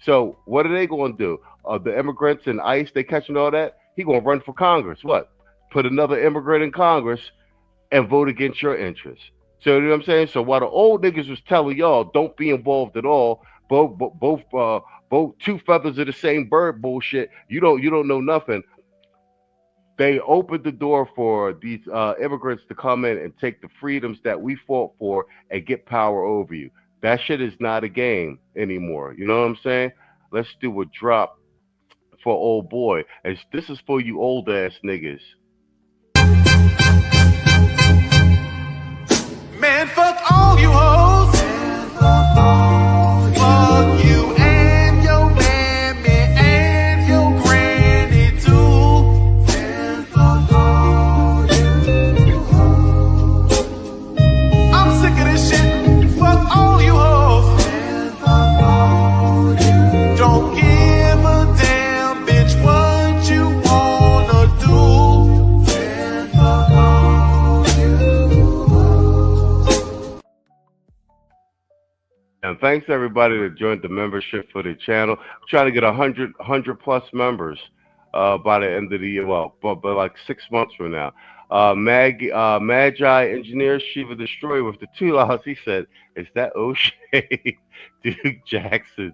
So what are they going to do? The immigrants and ICE, they catching all that? He going to run for Congress. What? Put another immigrant in Congress and vote against your interests. So you know what I'm saying? So while the old niggas was telling y'all don't be involved at all, both 2 feathers of the same bird bullshit. You don't know nothing. They opened the door for these immigrants to come in and take the freedoms that we fought for and get power over you. That shit is not a game anymore. You know what I'm saying? Let's do a drop for old boy. And this is for you old ass niggas. Man, fuck all you hoes. Fuck you and your mammy and your granny too. I'm sick of this shit. Fuck all you hoes. Don't give a damn, bitch, what you wanna do. And thanks everybody that joined the membership for the channel. I'm trying to get 100 plus members by the end of the year. Well, but like 6 months from now. Magi Engineer Shiva Destroyer with the $2. He said, "Is that O'Shea Duke Jackson's?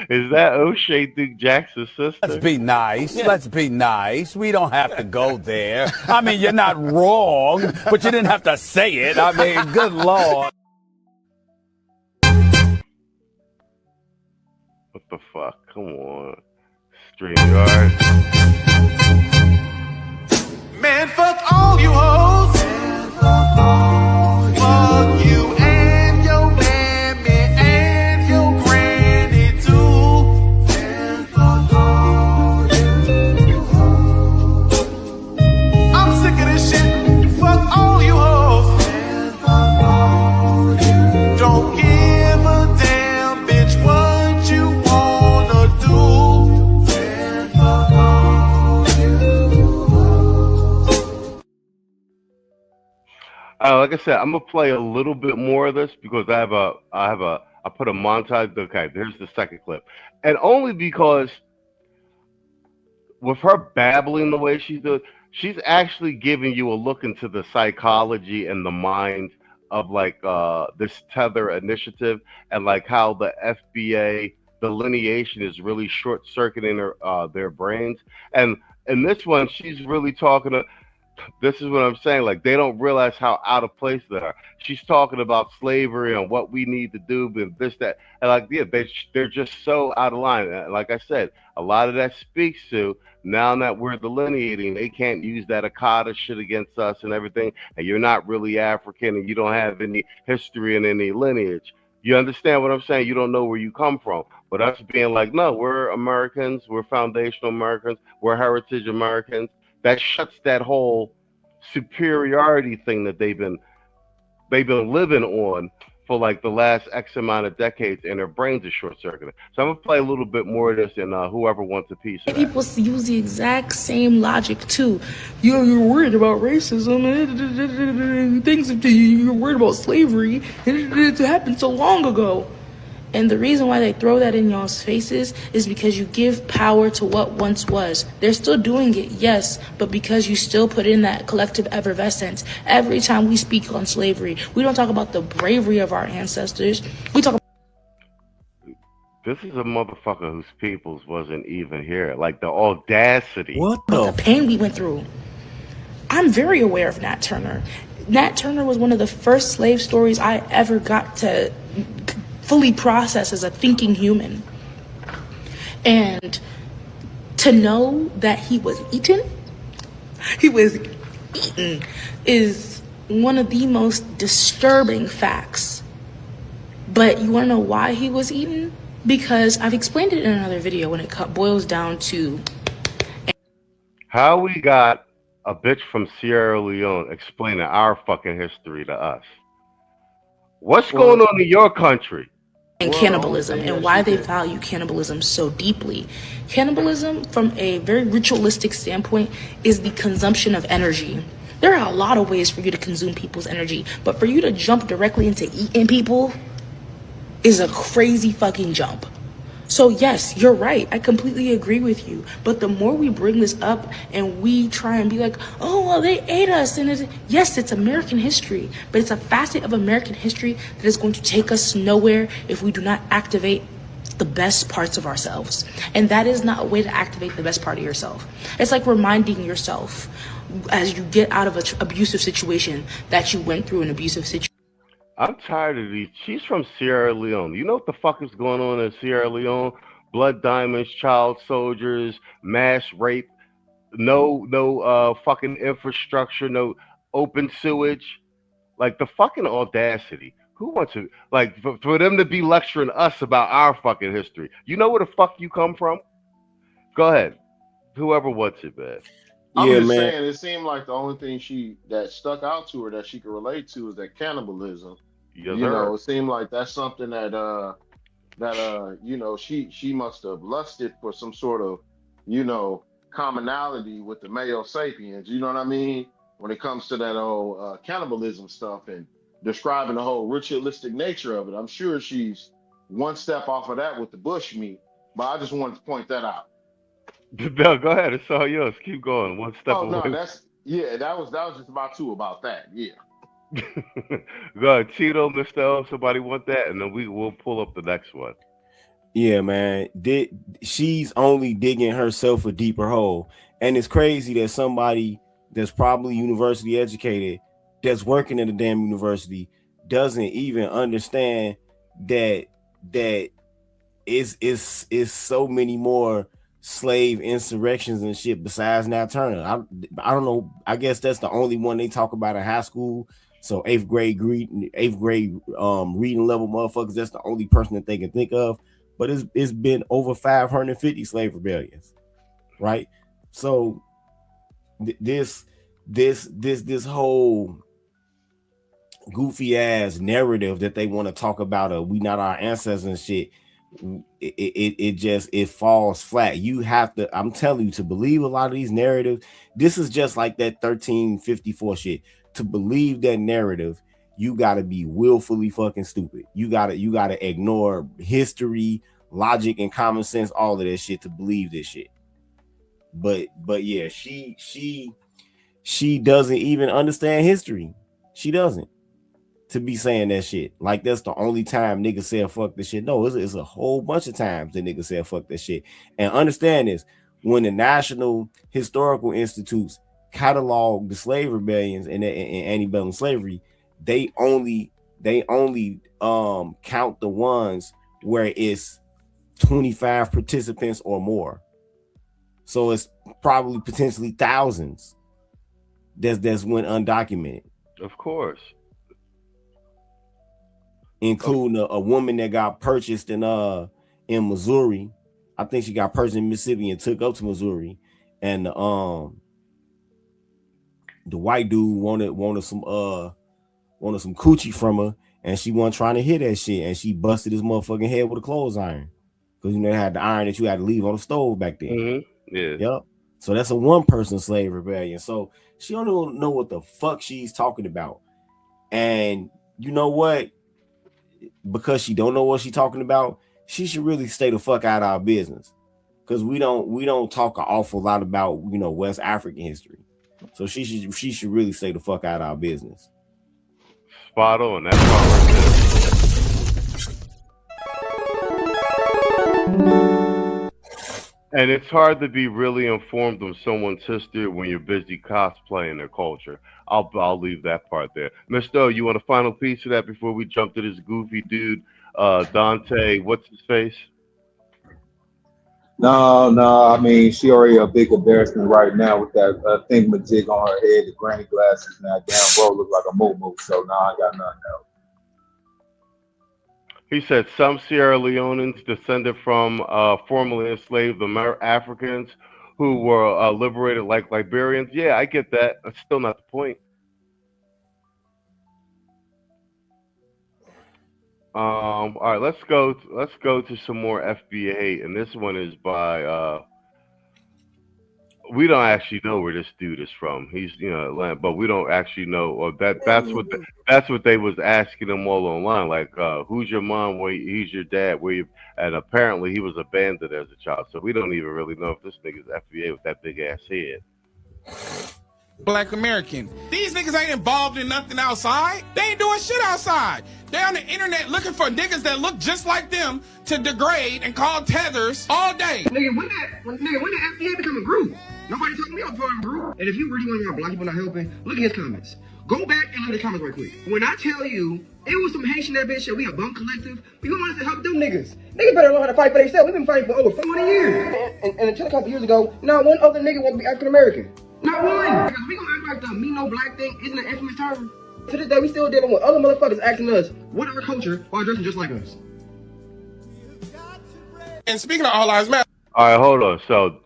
Is that O'Shea Duke Jackson's sister?" Let's be nice. Yeah. Let's be nice. We don't have to go there. I mean, you're not wrong, but you didn't have to say it. I mean, good Lord. What the fuck? Come on. StreamYard. Man, fuck all you hoes. Fuck you and your mammy and your granny too. I'm sick of this shit. Fuck all you hoes. Don't give a damn, bitch, what you wanna do. Like I said, I'm gonna play a little bit more of this because I put a montage. Okay, here's the second clip, and only because with her babbling the way she's doing, she's actually giving you a look into the psychology and the mind of like this Tether initiative and like how the FBA delineation is really short-circuiting their brains. And in this one, she's really talking to. This is what I'm saying. Like, they don't realize how out of place they are. She's talking about slavery and what we need to do, and this, that, and like, yeah, they're just so out of line. And like I said, a lot of that speaks to now that we're delineating, they can't use that Akata shit against us and everything. And you're not really African, and you don't have any history and any lineage. You understand what I'm saying? You don't know where you come from. But us being like, no, we're Americans, we're foundational Americans, we're heritage Americans. That shuts that whole superiority thing that they've been living on for like the last X amount of decades, and their brains are short-circuited. So I'm gonna play a little bit more of this, and whoever wants a piece of that. People use the exact same logic too. You're worried about racism and things. You're worried about slavery. It happened so long ago. And the reason why they throw that in y'all's faces is because you give power to what once was. They're still doing it, yes, but because you still put in that collective effervescence. Every time we speak on slavery, we don't talk about the bravery of our ancestors. We talk about... This is a motherfucker whose peoples wasn't even here. Like, the audacity. What the pain we went through. I'm very aware of Nat Turner. Nat Turner was one of the first slave stories I ever got to fully process as a thinking human. And To know that he was eaten is one of the most disturbing facts. But you want to know why he was eaten? Because I've explained it in another video when it boils down to how we got a bitch from Sierra Leone explaining our fucking history to us. What's going on in your country? And cannibalism, and why they value cannibalism so deeply. Cannibalism, from a very ritualistic standpoint, is the consumption of energy. There are a lot of ways for you to consume people's energy, but for you to jump directly into eating people is a crazy fucking jump. So yes, you're right. I completely agree with you. But the more we bring this up and we try and be like, oh, well, they ate us. And yes, it's American history, but it's a facet of American history that is going to take us nowhere if we do not activate the best parts of ourselves. And that is not a way to activate the best part of yourself. It's like reminding yourself as you get out of an abusive situation that you went through an abusive situation. I'm tired of these. She's from Sierra Leone. You know what the fuck is going on in Sierra Leone? Blood diamonds, child soldiers, mass rape, no fucking infrastructure, no open sewage. Like, the fucking audacity. Who wants to, like, for them to be lecturing us about our fucking history? You know where the fuck you come from? Go ahead. Whoever wants it, man. I'm just saying, it seemed like the only thing that stuck out to her that she could relate to is that cannibalism. Yes, you know, it seemed like that's something that you know, she must have lusted for some sort of, you know, commonality with the male sapiens. You know what I mean? When it comes to that whole cannibalism stuff and describing the whole ritualistic nature of it, I'm sure she's one step off of that with the bush meat. But I just wanted to point that out. No, go ahead. It's all yours. Keep going. One step away. No, that was just about that. Yeah. Go ahead, Tito, Mr. L, somebody want that, and then we'll pull up the next one. Yeah, man. She's only digging herself a deeper hole. And it's crazy that somebody that's probably university educated, that's working at a damn university, doesn't even understand that is so many more slave insurrections and shit besides Nat Turner. I don't know. I guess that's the only one they talk about in high school. So eighth grade reading level motherfuckers, that's the only person that they can think of. But it's been over 550 slave rebellions, right? So this whole goofy ass narrative that they want to talk about we not our ancestors and shit, it falls flat. You have to, I'm telling you, to believe a lot of these narratives, this is just like that 1354 shit. To believe that narrative, you gotta be willfully fucking stupid. You gotta ignore history, logic, and common sense, all of that shit to believe this shit. But yeah, she doesn't even understand history. She doesn't. To be saying that shit like that's the only time niggas say fuck this shit. No, it's a whole bunch of times that niggas say fuck this shit. And understand this: when the National Historical Institutes catalog the slave rebellions and antebellum slavery, they only count the ones where it's 25 participants or more. So it's probably potentially thousands that's went undocumented. Of course. Including a woman that got purchased in Missouri. I think she got purchased in Mississippi and took up to Missouri. And the white dude wanted some coochie from her, and she wasn't trying to hit that shit, and she busted his motherfucking head with a clothes iron. Because you know they had the iron that you had to leave on the stove back then. Mm-hmm. Yeah. Yep. So that's a one-person slave rebellion. So she don't know what the fuck she's talking about. And you know what? Because she don't know what she's talking about, she should really stay the fuck out of our business. Because we don't talk an awful lot about, you know, West African history. So she should really stay the fuck out of our business. Spot on. That's all right there. And it's hard to be really informed of someone's history when you're busy cosplaying their culture. I'll leave that part there. Mr. O, you want a final piece of that before we jump to this goofy dude, Dante? What's his face? No. I mean, she already a big embarrassment right now with that thingamajig on her head, the granny glasses, and that damn bro look like a moo. So I got nothing else. He said some Sierra Leoneans descended from formerly enslaved Africans who were liberated like Liberians. Yeah, I get that. That's still not the point. All right, let's go to some more FBA hate, and this one is by we don't actually know where this dude is from. He's Atlanta, but we don't actually know. Or that's what they was asking him all online. Like, who's your mom? Who's your dad? Where you? And apparently he was abandoned as a child. So we don't even really know if this nigga's FBA with that big ass head. Black American. These niggas ain't involved in nothing outside. They ain't doing shit outside. They on the internet looking for niggas that look just like them to degrade and call tethers all day. Nigga, when did FBA become a group? Nobody took me up for a group. And if you really want to know black people not helping, look at his comments. Go back and look at the comments right quick. When I tell you, it was some Haitian that bitch shit, we a bunk collective, people want us to help them niggas. Niggas better learn how to fight for themselves. We've been fighting for over 40 years. And until a couple years ago, not one other nigga want to be African American. Not one! Because we gonna act like the me no black thing isn't an infamous term. To this day, we still dealing with other motherfuckers asking us, what our culture while dressing just like us. And speaking of All Lives Matter. All right, hold on. So,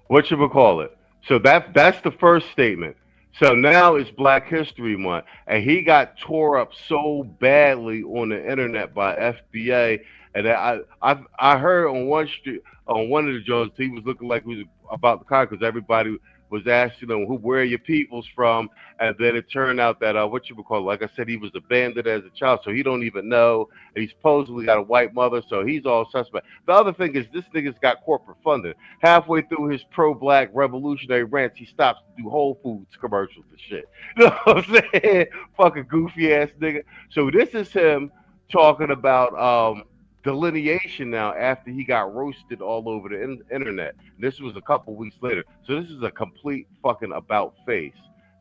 whatchamacallit? So that's the first statement. So now it's Black History Month, and he got tore up so badly on the internet by FBA, and I heard on one of the joints he was looking like he was about to cry because everybody was asking him where are your peoples from, and then it turned out that like I said, he was abandoned as a child, so he don't even know. And he's supposedly got a white mother, so he's all suspect. The other thing is this nigga's got corporate funding. Halfway through his pro-black revolutionary rants, he stops to do Whole Foods commercials and shit. You know what I'm saying? Fucking goofy ass nigga. So this is him talking about delineation now after he got roasted all over the internet. This was a couple weeks later. So this is a complete fucking about face.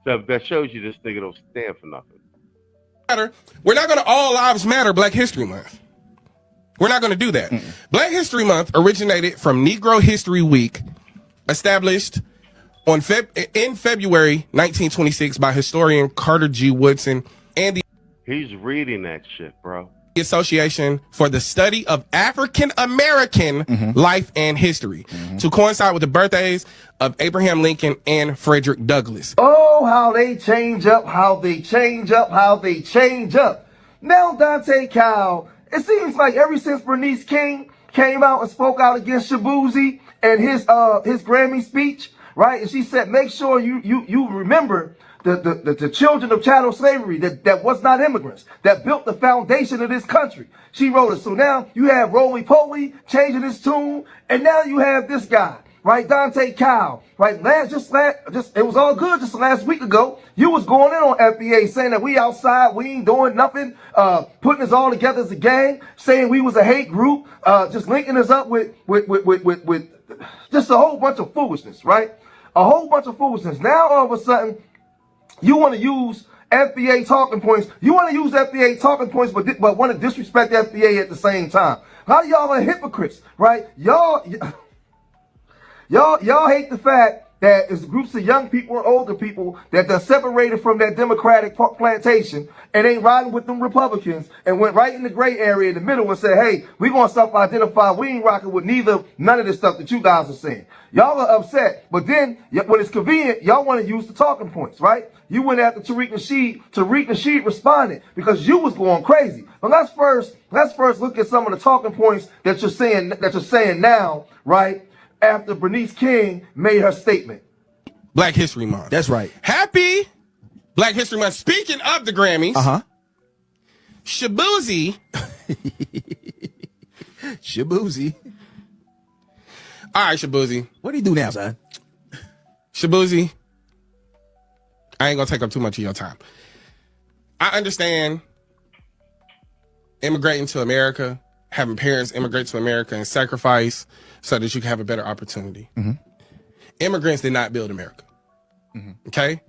So that shows you this nigga don't stand for nothing. We're not going to All Lives Matter Black History Month. We're not going to do that. Black History Month originated from Negro History Week, established in February 1926 by historian Carter G. Woodson and the He's reading that shit, bro. Association for the Study of African American Life and History to coincide with the birthdays of Abraham Lincoln and Frederick Douglass. Oh, how they change up, how they change up, how they change up. Now Dante Cal, it seems like ever since Bernice King came out and spoke out against Shabuzi and his Grammy speech, right? And she said, make sure you remember the children of chattel slavery that was not immigrants, that built the foundation of this country. She wrote it. So now you have Roly Poly changing his tune, and now you have this guy, right? Dante Cal, right? It was all good just last week ago. You was going in on FBA saying that we outside, we ain't doing nothing, putting us all together as a gang, saying we was a hate group, just linking us up with just a whole bunch of foolishness, right? A whole bunch of foolishness. Now all of a sudden, you want to use FBA talking points. You want to use FBA talking points, but want to disrespect FBA at the same time. How y'all are hypocrites, right? Y'all hate the fact that it's groups of young people and older people that they're separated from that Democratic plantation and ain't riding with them Republicans and went right in the gray area in the middle and said, hey, we're going to self-identify. We ain't rocking with none of this stuff that you guys are saying. Y'all are upset. But then when it's convenient, y'all want to use the talking points, right? You went after Tariq Nasheed. Tariq Nasheed responded because you was going crazy. But let's first look at some of the talking points that you're saying now, right? After Bernice King made her statement. Black History Month. That's right. Happy Black History Month. Speaking of the Grammys, Shabuzi. Shabuzi. All right, Shabuzi. What do you do now, son? Shabuzi, I ain't gonna take up too much of your time. I understand immigrating to America, having parents immigrate to America and sacrifice so that you can have a better opportunity. Immigrants did not build America. Okay?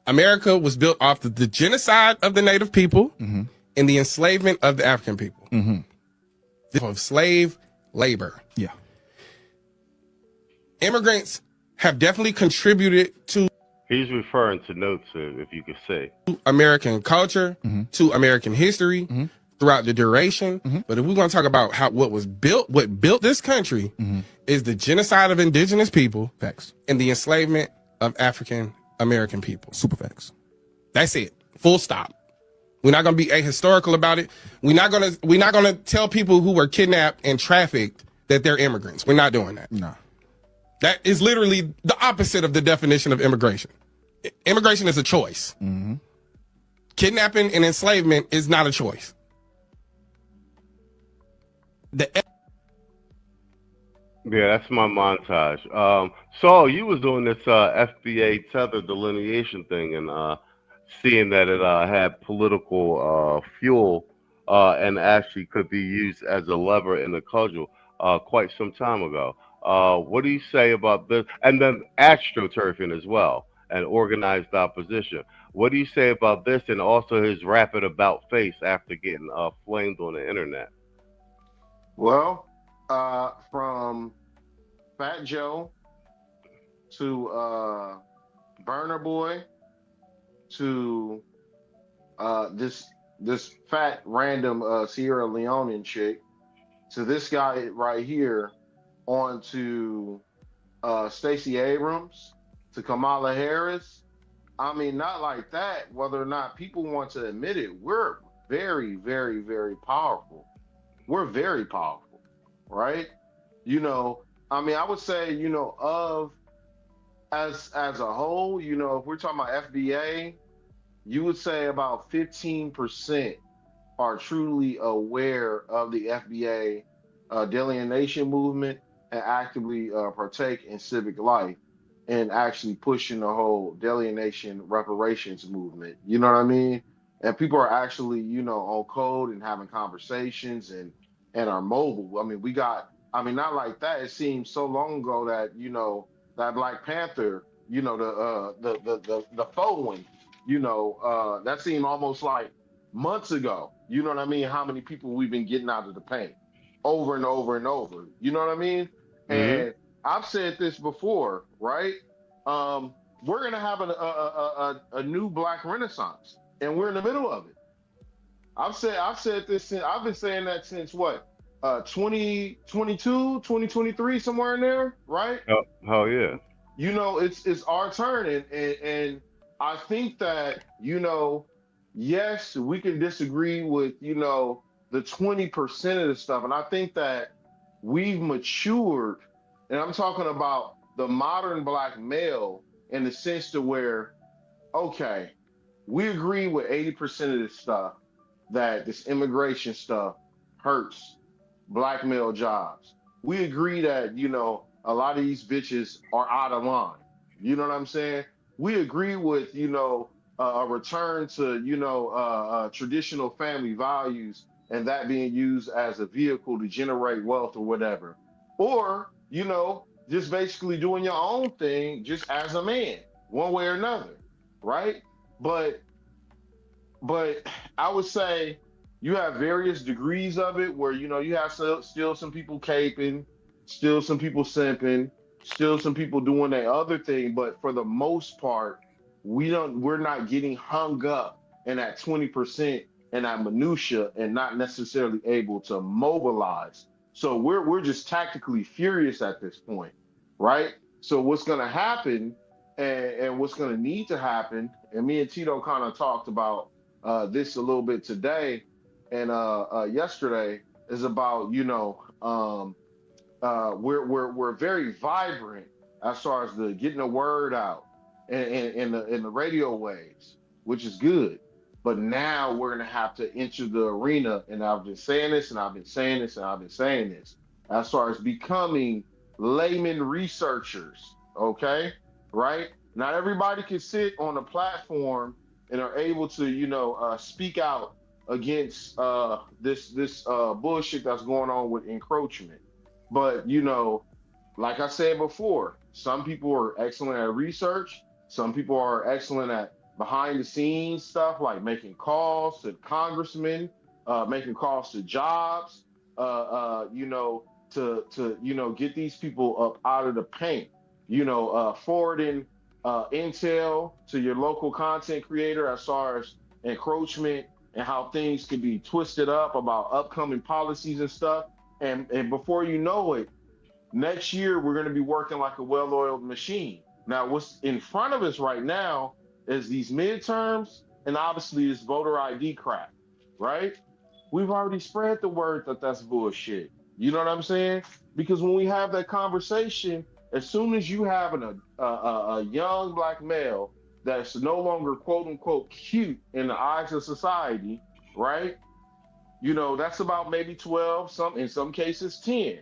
America was built off the genocide of the native people and the enslavement of the African people. Of slave labor. Yeah. Immigrants have definitely contributed to. He's referring to notes, if you could say. American culture, to American history throughout the duration. But if we're going to talk about what built this country is the genocide of indigenous people. Facts. And the enslavement of African American people. Super facts. That's it. Full stop. We're not going to be ahistorical about it. We're not going to tell people who were kidnapped and trafficked that they're immigrants. We're not doing that. No. That is literally the opposite of the definition of immigration. Immigration is a choice. Kidnapping and enslavement is not a choice. Yeah, that's my montage. Saul, you was doing this FBA tether delineation thing and seeing that it had political fuel and actually could be used as a lever in the cudgel quite some time ago. What do you say about this? And then astroturfing as well and organized opposition. What do you say about this and also his rapid about face after getting flamed on the internet? Well, from Fat Joe to Burner Boy to this fat random Sierra Leonean chick to this guy right here on to Stacey Abrams to Kamala Harris. I mean, not like that. Whether or not people want to admit it, we're very, very, very powerful. We're very powerful, right? You know, I mean, I would say, you know, as a whole, you know, if we're talking about FBA, you would say about 15% are truly aware of the FBA delineation movement and actively partake in civic life and actually pushing the whole delineation reparations movement. You know what I mean? And people are actually, you know, on code and having conversations and are mobile. I mean, not like that. It seems so long ago that, you know, that Black Panther, you know, the faux one, you know, that seemed almost like months ago. You know what I mean? How many people we've been getting out of the paint over and over and over. You know what I mean? And I've said this before, right? We're gonna have a new Black Renaissance, and we're in the middle of it. I've said this since I've been saying that since what? 2022, 2023, somewhere in there, right? Oh yeah. You know, it's our turn, and I think that, you know, yes, we can disagree with, you know, the 20% of the stuff, and I think that we've matured, and I'm talking about the modern Black male in the sense to where, okay, we agree with 80% of this stuff, that this immigration stuff hurts Black male jobs. We agree that, you know, a lot of these bitches are out of line. You know what I'm saying? We agree with, you know, a return to, you know, traditional family values and that being used as a vehicle to generate wealth or whatever. Or, you know, just basically doing your own thing just as a man, one way or another, right? But I would say you have various degrees of it where, you know, you have still some people caping, still some people simping, still some people doing that other thing. But for the most part, we're not getting hung up in that 20% and that minutia and not necessarily able to mobilize. So we're just tactically furious at this point, right? So what's going to happen and what's going to need to happen, and me and Tito kind of talked about this a little bit today and yesterday, is about, you know, we're very vibrant as far as the getting the word out and the radio waves, which is good. But now we're gonna have to enter the arena, and I've been saying this, and I've been saying this, and I've been saying this, as far as becoming layman researchers. Okay, right? Not everybody can sit on a platform and are able to, you know, speak out against this bullshit that's going on with encroachment. But, you know, like I said before, some people are excellent at research. Some people are excellent at behind the scenes stuff, like making calls to congressmen, making calls to jobs, you know, to get these people up out of the paint. Forwarding intel to your local content creator as far as encroachment and how things could be twisted up about upcoming policies and stuff. And before you know it, next year we're going to be working like a well-oiled machine. Now, what's in front of us right now is these midterms and obviously this voter ID crap, right? We've already spread the word that that's bullshit. You know what I'm saying? Because when we have that conversation, as soon as you have a young black male that's no longer quote unquote cute in the eyes of society, right? That's about maybe 12, in some cases 10.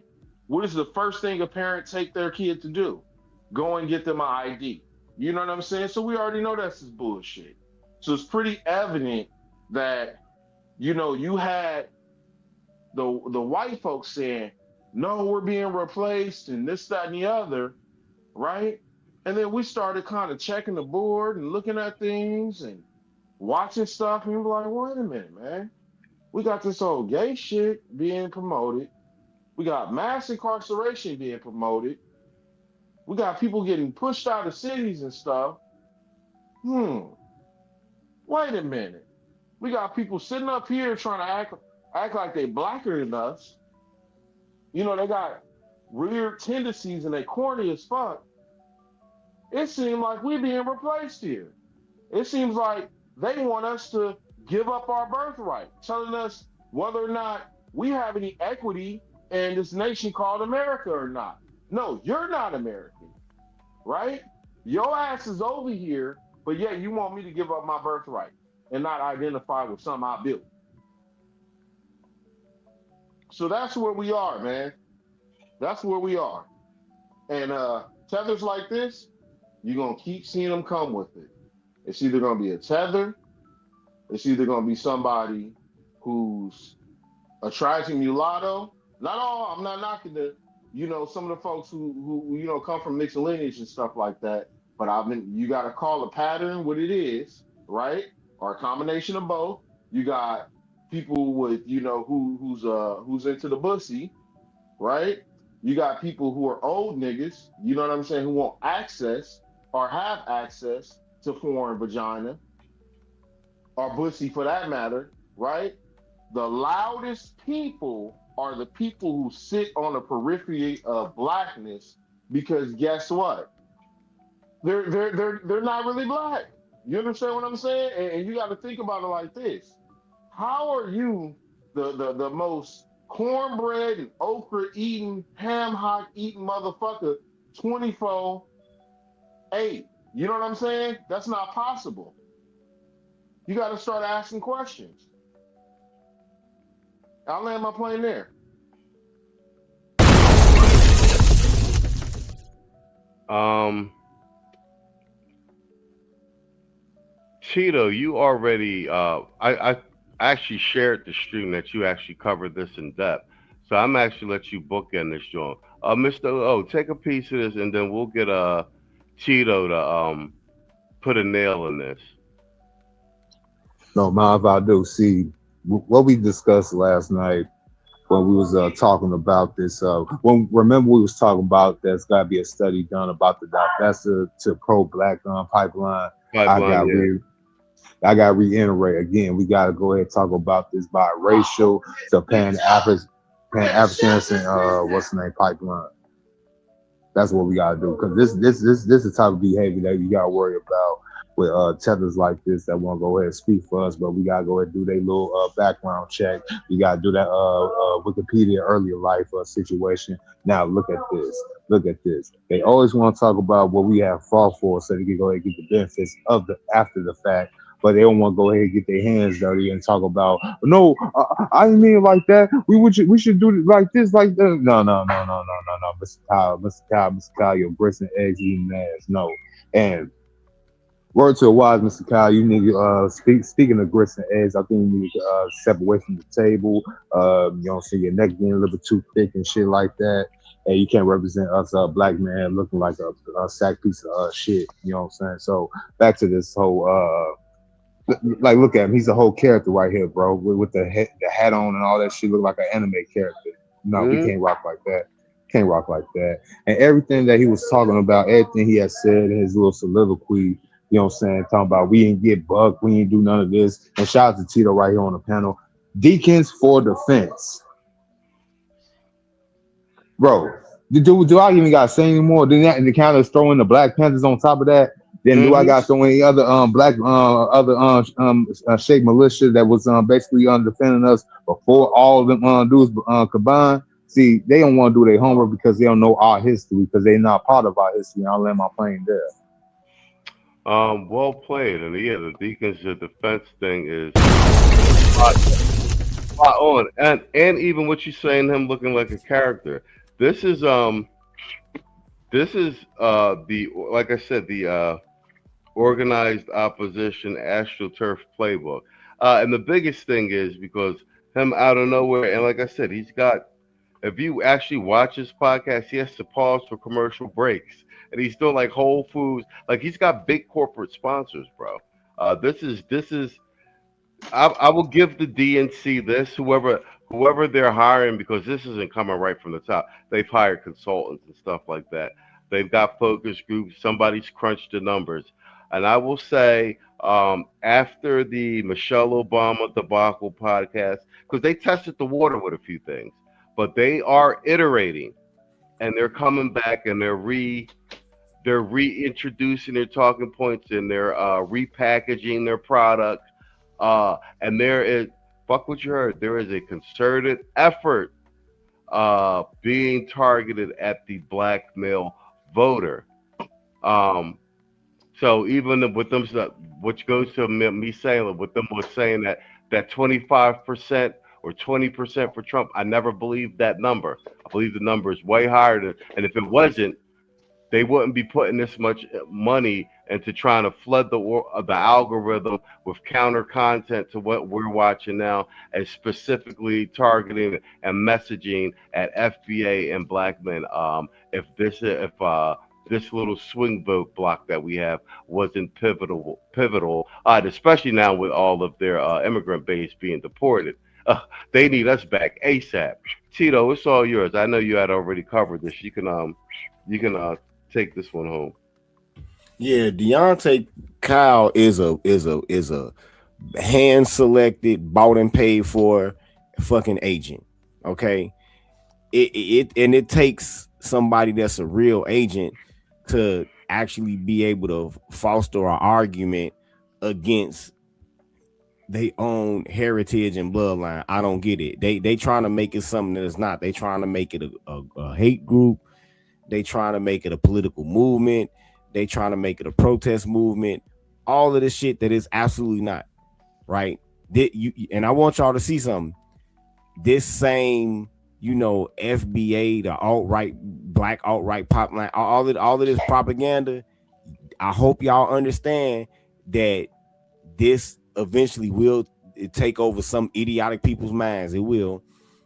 What is the first thing a parent take their kid to do? Go and get them an ID. You know what I'm saying? So we already know that's just bullshit. So it's pretty evident that, you had the white folks saying, no, we're being replaced and this, that, and the other, right? And then we started kind of checking the board and looking at things and watching stuff, and we're like, wait a minute, man. We got this old gay shit being promoted. We got mass incarceration being promoted. We got people getting pushed out of cities and stuff. Wait a minute. We got people sitting up here trying to act like they blacker than us. They got weird tendencies and they corny as fuck. It seems like we're being replaced here. It seems like they want us to give up our birthright, telling us whether or not we have any equity in this nation called America or not. No, you're not American, right? Your ass is over here, but yet you want me to give up my birthright and not identify with something I built. So that's where we are, man. That's where we are. And tethers like this, you're going to keep seeing them come with it. It's either going to be a tether, it's either going to be somebody who's a tragic mulatto. Not all, I'm not knocking the, some of the folks who come from mixed lineage and stuff like that. But you got to call a pattern what it is, right? Or a combination of both. You got people with, who's into the bussy, right? You got people who are old niggas, you know what I'm saying, who want access or have access to foreign vagina or bussy for that matter, right? The loudest people are the people who sit on the periphery of blackness, because guess what? They're not really black. You understand what I'm saying? And you got to think about it like this. How are you the most cornbread and okra eating, ham hock eating motherfucker 24/8? You know what I'm saying? That's not possible. You got to start asking questions. I'll land my plane there. Cheeto, you already I actually shared the stream that you actually covered this in depth. So I'm actually let you bookend this joint. Mr. O, take a piece of this and then we'll get Cheeto to put a nail in this. No, mind if I do. See, what we discussed last night when we was talking about this, remember we was talking about there's got to be a study done about the divestiture to pro-black pipeline. I got to reiterate again, we got to go ahead and talk about this biracial to Pan-African and what's the name, pipeline. That's what we got to do, because this is the type of behavior that you got to worry about with tethers like this that want to go ahead and speak for us, but we got to go ahead and do their little background check. We got to do that Wikipedia earlier life situation. Now look at this. Look at this. They always want to talk about what we have fought for so they can go ahead and get the benefits of the after the fact, but they don't want to go ahead and get their hands dirty and talk about, no, I didn't mean it like that. We should do it like this, like that. No. Mr. Kyle, your grits and eggs eating ass. No. And word to a wise Mr. Kyle, you need speaking of grits and eggs, I think you need to step away from the table. You don't see your neck being a little bit too thick and shit like that. And you can't represent us, black man, looking like a sack piece of shit. You know what I'm saying? So back to this whole like, look at him. He's a whole character right here, bro. With the hat on and all that shit, look like an anime character. No, we can't rock like that. Can't rock like that. And everything that he was talking about, everything he had said in his little soliloquy, you know what I'm saying, talking about we didn't get bucked, we didn't do none of this. And shout out to Tito right here on the panel. Deacons for defense. Bro, do I even gotta say anymore? Then that, and the kind of throw in the Black Panthers on top of that. Then do I got to throw any other Sheikh militia that was basically defending us before all of them dudes combined? See, they don't want to do their homework because they don't know our history because they're not part of our history. I'll land my plane there. Well played. And yeah, the Deacons defense thing is spot on. And even what you're saying, him looking like a character. This is the like I said, the organized opposition AstroTurf playbook. And the biggest thing is because him out of nowhere, and like I said, he's got, if you actually watch his podcast, he has to pause for commercial breaks. And he's doing like Whole Foods, like he's got big corporate sponsors, bro. This is I will give the DNC this, whoever they're hiring, because this isn't coming right from the top. They've hired consultants and stuff like that. They've got focus groups. Somebody's crunched the numbers. And I will say, after the Michelle Obama debacle podcast, because they tested the water with a few things, but they are iterating, and they're coming back, and they're reintroducing their talking points, and they're repackaging their product. And there is, fuck what you heard, there is a concerted effort being targeted at the black male voter. So even with them, which goes to me saying, with them was saying that 25% or 20% for Trump, I never believed that number. I believe the number is way higher than, and if it wasn't, they wouldn't be putting this much money into trying to flood the algorithm with counter content to what we're watching now, and specifically targeting and messaging at FBA and black men. If this little swing vote block that we have wasn't pivotal, especially now with all of their immigrant base being deported. They need us back ASAP. Tito, it's all yours. I know you had already covered this. You can take this one home. Yeah, 𝐇𝐎𝐿 is a hand selected, bought and paid for fucking agent. Okay, it takes somebody that's a real agent to actually be able to foster an argument against their own heritage and bloodline. I don't get it. They trying to make it something that it's not. They trying to make it a hate group. They trying to make it a political movement. They trying to make it a protest movement. All of this shit that is absolutely not, right? And I want y'all to see something. This same, FBA, the alt-right, black alt-right pop line, all of this propaganda, I hope y'all understand that this eventually will take over some idiotic people's minds. It will.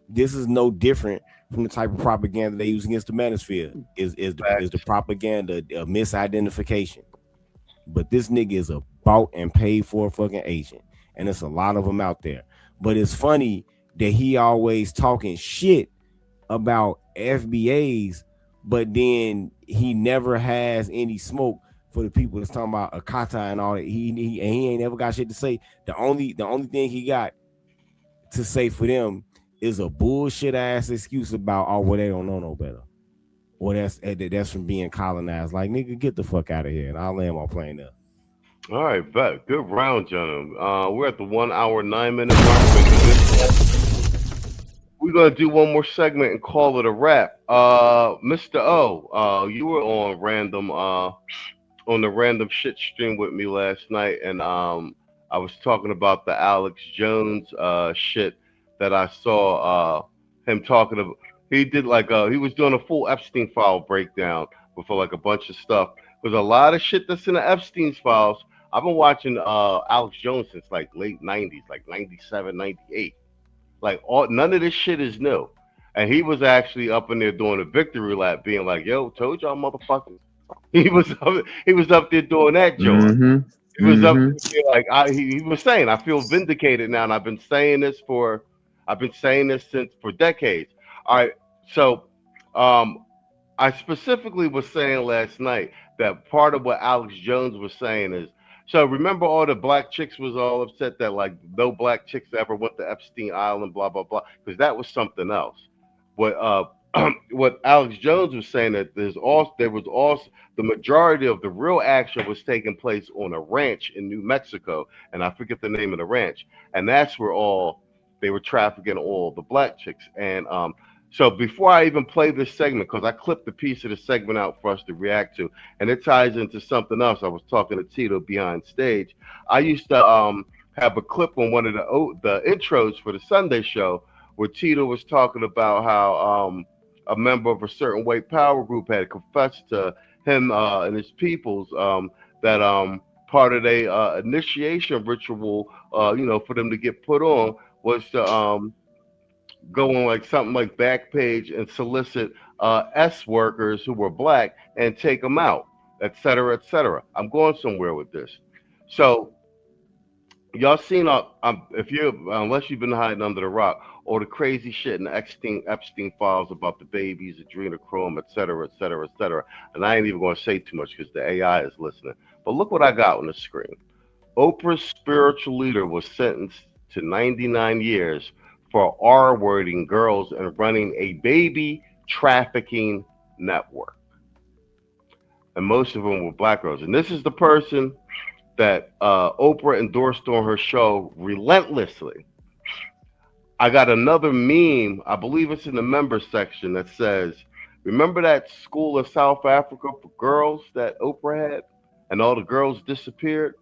This is no different from the type of propaganda they use against the manosphere. Is the propaganda of misidentification. But this nigga is a bought and paid for fucking agent, and there's a lot of them out there. But it's funny that he always talking shit about FBAs, but then he never has any smoke for the people that's talking about Akata and all that. He ain't never got shit to say. The only thing he got to say for them is a bullshit ass excuse about, well, they don't know no better, or that's from being colonized. Like, nigga, get the fuck out of here, and I'll land my plane there. All right, bet. Good round, gentlemen. We're at the 1 hour 9 minute mark. We're gonna do one more segment and call it a wrap. Mr. O, you were on the random shit stream with me last night, and I was talking about the Alex Jones shit that I saw him talking about. He did he was doing a full Epstein file breakdown with like a bunch of stuff. There's a lot of shit that's in the Epstein files. I've been watching Alex Jones since like late 90s, like 97, 98. Like none of this shit is new. And he was actually up in there doing a victory lap, being like, "Yo, told y'all motherfuckers." He was up there doing that joke. Mm-hmm. He was up there like he was saying, "I feel vindicated now, and I've been saying this for decades." All right. So, I specifically was saying last night that part of what Alex Jones was saying is, so remember all the black chicks was all upset that like no black chicks ever went to Epstein Island, blah blah blah, because that was something else. What what Alex Jones was saying that there was also the majority of the real action was taking place on a ranch in New Mexico, and I forget the name of the ranch, and that's where all they were trafficking all the black chicks. And so before I even play this segment, because I clipped a piece of the segment out for us to react to, and it ties into something else. I was talking to Tito behind stage. I used to have a clip on one of the intros for the Sunday show where Tito was talking about how a member of a certain white power group had confessed to him and his peoples that part of their initiation ritual, for them to get put on was to go on like something like Backpage and solicit S workers who were black and take them out, et cetera, et cetera. I'm going somewhere with this. So y'all seen unless you've been hiding under the rock, all the crazy shit in the Epstein files about the babies, adrenochrome, et cetera, et cetera, et cetera. And I ain't even going to say too much because the AI is listening. But look what I got on the screen. Oprah's spiritual leader was sentenced to 99 years for R-wording girls and running a baby trafficking network. And most of them were black girls. And this is the person that Oprah endorsed on her show relentlessly. I got another meme, I believe it's in the members section, that says, remember that school in South Africa for girls that Oprah had? And all the girls disappeared?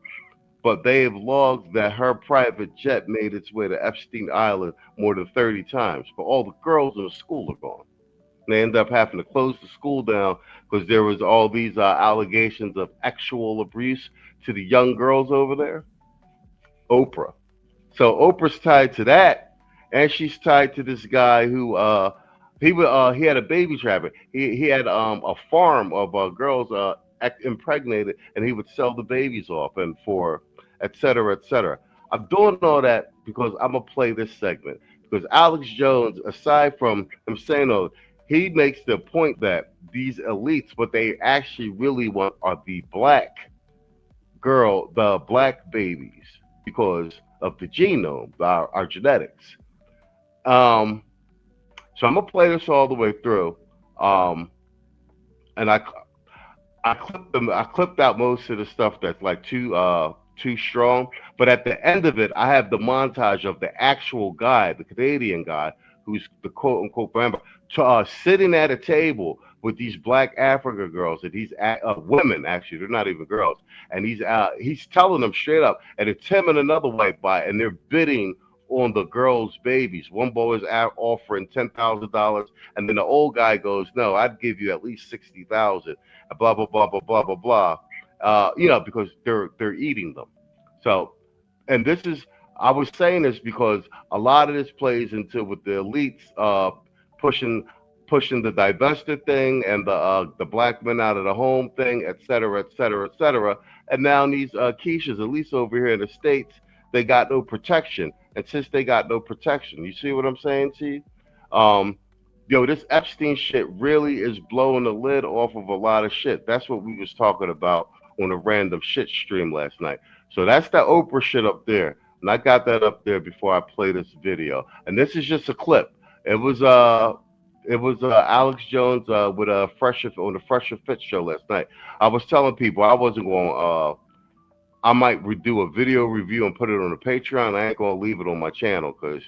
But they have logged that her private jet made its way to Epstein Island more than 30 times. But all the girls in the school are gone. They end up having to close the school down because there was all these allegations of sexual abuse to the young girls over there. Oprah. So Oprah's tied to that. And she's tied to this guy who he had a baby traffic. He had a farm of girls impregnated, and he would sell the babies off and for et cetera, et cetera. I'm doing all that because I'm gonna play this segment because Alex Jones, aside from him saying all, he makes the point that these elites, what they actually really want are the black babies because of the genome, our genetics. So I'm gonna play this all the way through, and I clipped out most of the stuff that's like too strong. But at the end of it, I have the montage of the actual guy, the Canadian guy, who's the quote unquote member, sitting at a table with these black African girls, and these women actually, they're not even girls, and he's telling them straight up, and it's him and another white guy, and they're bidding on the girls' babies. One boy is offering $10,000, and then the old guy goes, "No, I'd give you at least $60,000." Blah blah blah blah blah blah blah. Because they're eating them. So, and this is, I was saying this because a lot of this plays into with the elites pushing the divested thing and the black men out of the home thing, et cetera, et cetera, et cetera. And now these Keishas, at least over here in the States, they got no protection. And since they got no protection, you see what I'm saying, T? This Epstein shit really is blowing the lid off of a lot of shit. That's what we was talking about on a random shit stream last night. So that's that Oprah shit up there. And I got that up there before I play this video. And this is just a clip. It was Alex Jones with on the Fresher Fit show last night. I was telling people I wasn't going I might do a video review and put it on the Patreon. I ain't gonna leave it on my channel because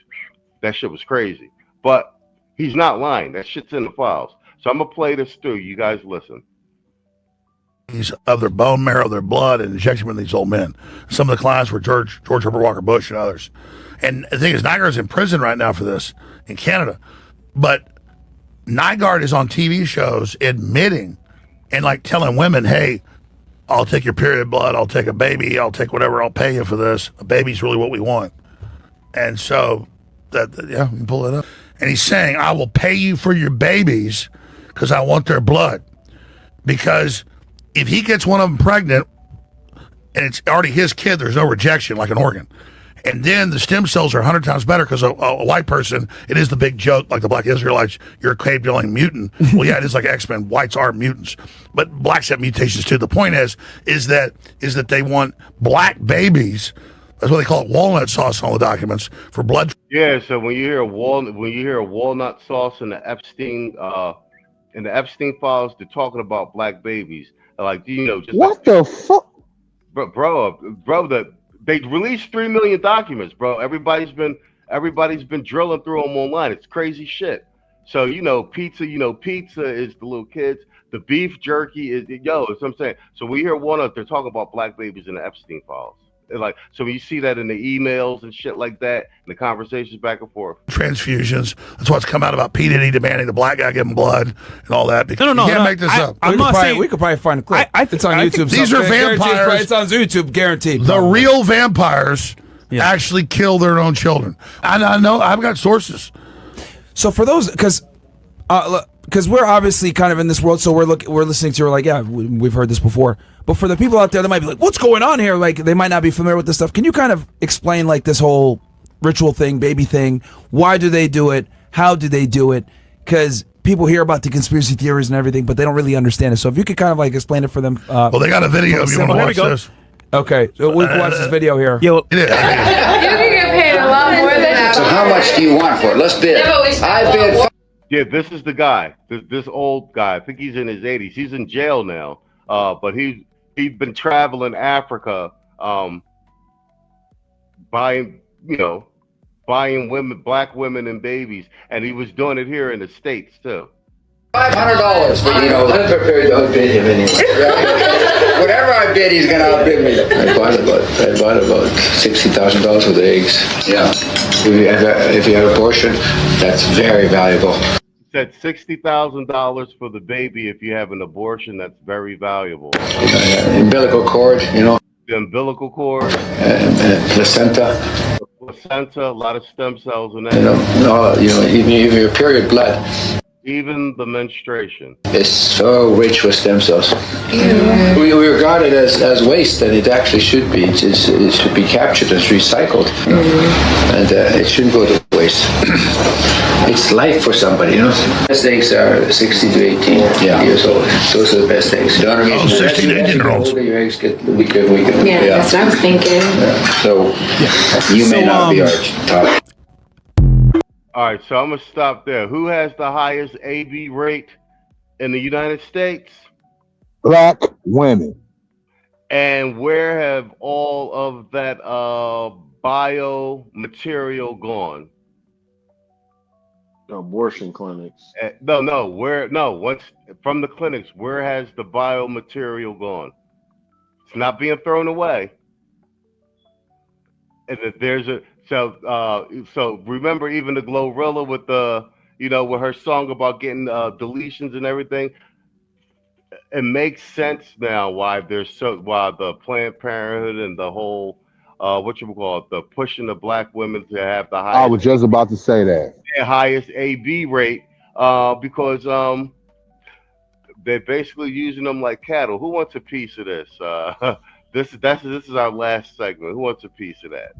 that shit was crazy. But he's not lying. That shit's in the files. So I'm gonna play this through. You guys listen. Of their bone marrow, their blood, and injection with these old men. Some of the clients were George Herbert Walker Bush and others. And the thing is, Nygaard's in prison right now for this in Canada. But Nygaard is on TV shows admitting and like telling women, hey, I'll take your period blood, I'll take a baby, I'll take whatever, I'll pay you for this. A baby's really what we want. And so, you can pull it up. And he's saying, I will pay you for your babies because I want their blood. Because if he gets one of them pregnant and it's already his kid, there's no rejection like an organ. And then the stem cells are 100 times better because a white person, it is the big joke, like the black Israelites, you're a cave-dwelling mutant. Well, yeah, it is like X-Men. Whites are mutants. But blacks have mutations too. The point is that they want black babies. That's what they call it, walnut sauce in all the documents for blood. Yeah, so when you hear walnut sauce in the Epstein files, they're talking about black babies. Like, you know, just what the fuck, bro, they released 3 million documents, bro. Everybody's been drilling through them online. It's crazy shit. So pizza is the little kids. The beef jerky is that's what I'm saying. So we hear walnut, they're talking about black babies in the Epstein files. Like, so when you see that in the emails and shit like that, and the conversations back and forth. Transfusions. That's what's come out about P. Diddy demanding the black guy give him blood and all that. Because you can't make this up. We could probably find a clip. It's on YouTube. These are vampires. It's on YouTube, guaranteed. The real vampires actually kill their own children. I know. I've got sources. So for those, because we're obviously kind of in this world, so we're listening to, we're like, yeah, we've heard this before. But for the people out there that might be like, what's going on here? Like, they might not be familiar with this stuff. Can you kind of explain, like, this whole ritual thing, baby thing? Why do they do it? How do they do it? Because people hear about the conspiracy theories and everything, but they don't really understand it. So if you could kind of, like, explain it for them. Well, they got a video if you want to watch this. Okay, so we can watch this video here. It is. You can get paid a lot more than that. So how much do you want for it? Let's bid. I bid. Yeah, this is the guy. This old guy. I think he's in his 80s. He's in jail now. But he's been traveling Africa, buying women, black women and babies, and he was doing it here in the States too. $500, but I'm prepared to outbid him anyway. Whatever I bid, he's gonna outbid me. I bought about $60,000 worth of eggs. Yeah. If you have abortion, that's very valuable. He said $60,000 for the baby if you have an abortion. That's very valuable. Umbilical cord, The umbilical cord. Placenta. Placenta, a lot of stem cells in that. Even your period blood. Even the menstruation. It's so rich with stem cells. Yeah. We regard it as waste, and it actually should be. It should be captured as recycled. And it shouldn't go to waste. It's life for somebody, Best eggs are 16 to 18 years old. Those are the best eggs. 16 to 18-year-olds. Your eggs get weaker and weaker. Yeah, that's what I was thinking. Yeah. So you may not be our top. All right, so I'm going to stop there. Who has the highest AB rate in the United States? Black women. And where have all of that biomaterial gone? Abortion clinics. Once from the clinics, where has the biomaterial gone? It's not being thrown away. And if there's so remember even the Glorilla with with her song about getting deletions and everything. It makes sense now why the Planned Parenthood and the whole the pushing the black women to have the highest. I was just about to say that. Highest AB rate because they're basically using them like cattle. Who wants a piece of this? This is our last segment. Who wants a piece of that?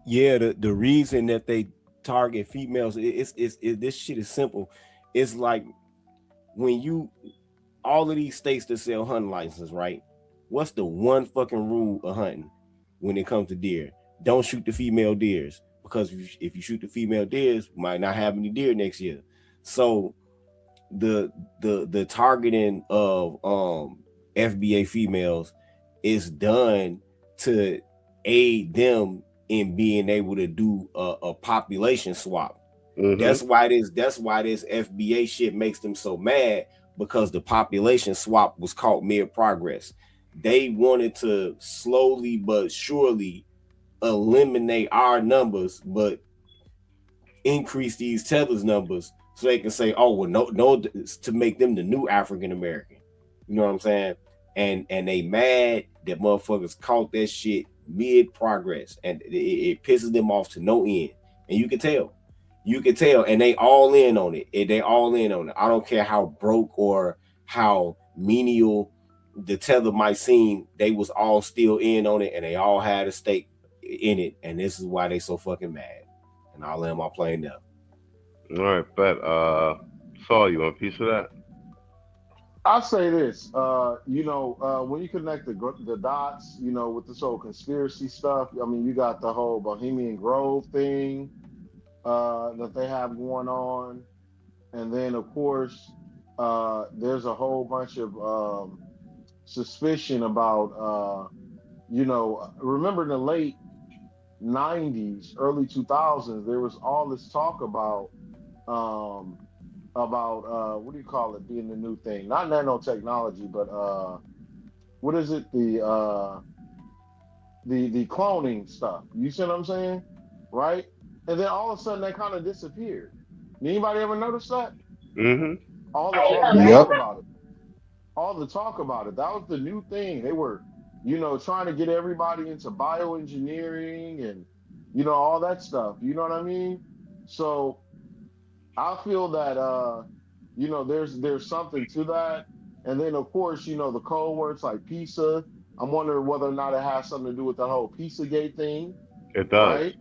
Yeah, the reason that they target females is this shit is simple. It's like when all of these states that sell hunting licenses, right? What's the one fucking rule of hunting when it comes to deer? Don't shoot the female deers, because if you shoot the female deers, you might not have any deer next year. So the targeting of FBA females is done to aid them in being able to do a population swap. Mm-hmm. That's why this FBA shit makes them so mad, because the population swap was caught mid-progress. They wanted to slowly but surely eliminate our numbers, but increase these tethers numbers so they can say, oh, well, no, to make them the new African American. You know what I'm saying? And they mad that motherfuckers caught that shit mid-progress, and it pisses them off to no end. And you can tell, and they all in on it. I don't care how broke or how menial the tether might seem, they was all still in on it, and they all had a stake in it, and this is why they so fucking mad. And I'll land my plane now. All right, bet. Saul, you want a piece of that? I'll say this, when you connect the dots, with this whole conspiracy stuff, I mean, you got the whole Bohemian Grove thing that they have going on. And then, of course, there's a whole bunch of suspicion about, remember in the late 90s, early 2000s, there was all this talk about what do you call it, being the new thing? Not nanotechnology, but what is it? The cloning stuff. You see what I'm saying? Right? And then all of a sudden that kind of disappeared. Anybody ever notice that? Mm-hmm. All the talk about it. All the talk about it. That was the new thing. They were, trying to get everybody into bioengineering and, all that stuff. You know what I mean? So I feel that there's something to that. And then of course, the code words like PISA. I'm wondering whether or not it has something to do with the whole PISA-gate thing. It does. Right?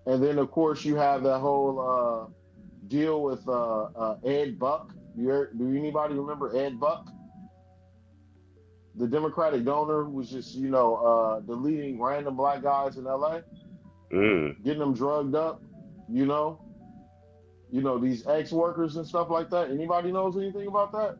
And then of course you have that whole deal with Ed Buck. Do anybody remember Ed Buck? The Democratic donor who was just, deleting random black guys in LA, getting them drugged up, these ex-workers and stuff like that. Anybody knows anything about that?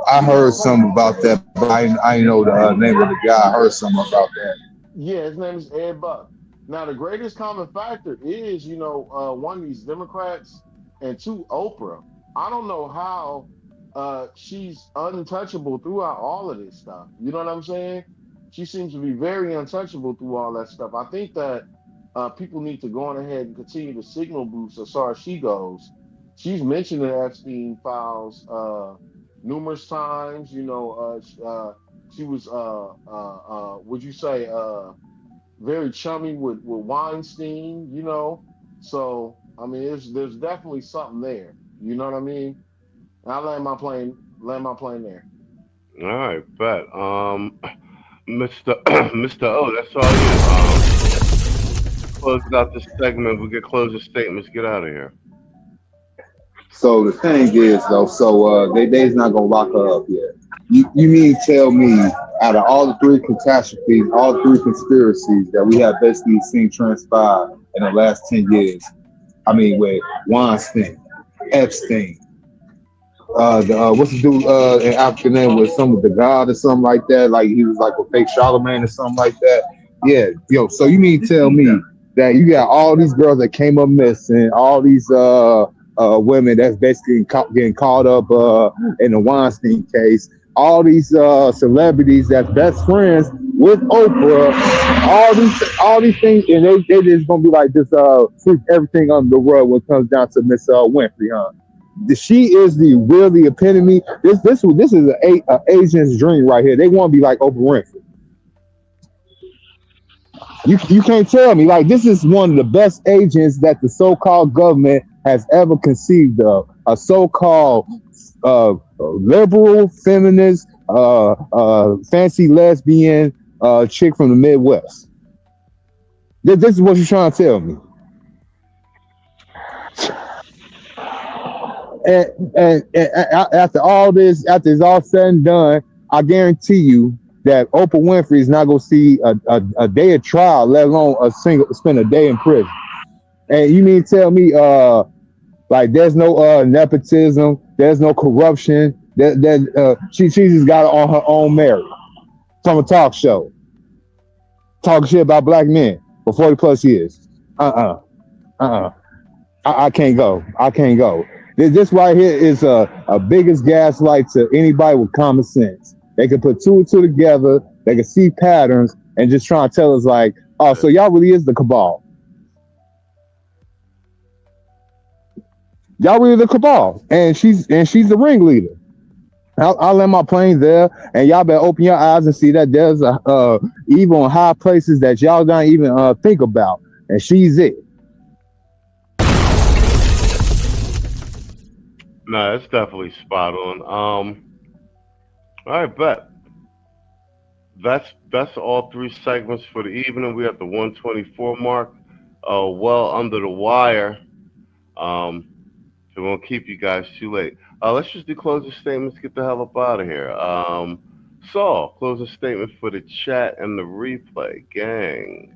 I heard something about that, but I know the name of the guy. I heard something about that. Yeah, his name is Ed Buck. Now, the greatest common factor is, one of these Democrats, and two, Oprah. I don't know how she's untouchable throughout all of this stuff. You know what I'm saying? She seems to be very untouchable through all that stuff. I think that people need to go on ahead and continue to signal boost as far as she goes. She's mentioned the Epstein files numerous times. She was, would you say, very chummy with Weinstein, So, I mean, there's definitely something there. You know what I mean? And I land my plane there. All right, bet. Mr. O, that's all you. Close out this segment. We get closing statements. Get out of here. So the thing is, though, they's not gonna lock her up yet. You mean tell me, out of all the three catastrophes, all three conspiracies that we have basically seen transpire in the last 10 years, I mean, with Weinstein, Epstein, what's the dude in Africa name was some of the god or something like that, like he was like a fake Charlemagne or something like that. Yeah, so you mean tell me that you got all these girls that came up missing, all these women that's basically getting caught up in the Weinstein case, all these celebrities that's best friends with Oprah, all these things, and they just gonna be like this sweep everything under the rug when it comes down to Miss Winfrey, huh? She is the epitome. This is an Asian's dream right here. They want to be like Oprah Winfrey. You can't tell me, like, this is one of the best agents that the so-called government has ever conceived of. A so-called liberal, feminist, fancy lesbian chick from the Midwest. This is what you're trying to tell me. And after all this, after it's all said and done, I guarantee you that Oprah Winfrey is not going to see a day of trial, let alone spend a day in prison. And you mean tell me, like, there's no nepotism, there's no corruption, she just got it on her own merit from a talk show, talking shit about black men for 40 plus years. I can't go. This right here is a biggest gaslight to anybody with common sense. They can put two and two together. They can see patterns and just try to tell us like, oh, so y'all really is the cabal. Y'all really the cabal, and she's the ringleader. I'll land my plane there, and y'all better open your eyes and see that there's evil in high places that y'all don't even think about, and she's it. No, that's definitely spot on. All right, bet. That's all three segments for the evening. We at the 124 mark. Well under the wire. So we won't keep you guys too late. Let's just do closing statements. Get the hell up out of here. Saul, closing statement for the chat and the replay, gang.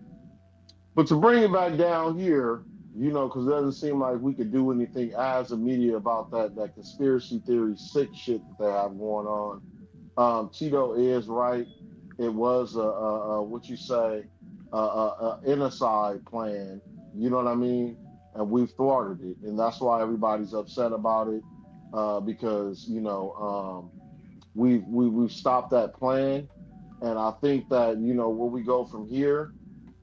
But to bring it back down here, you know, because it doesn't seem like we could do anything as a media about that conspiracy theory sick shit that they have going on. Tito is right. It was what you say, genocide plan. You know what I mean? And we've thwarted it, and that's why everybody's upset about it, because you know we've stopped that plan, and I think that you know where we go from here,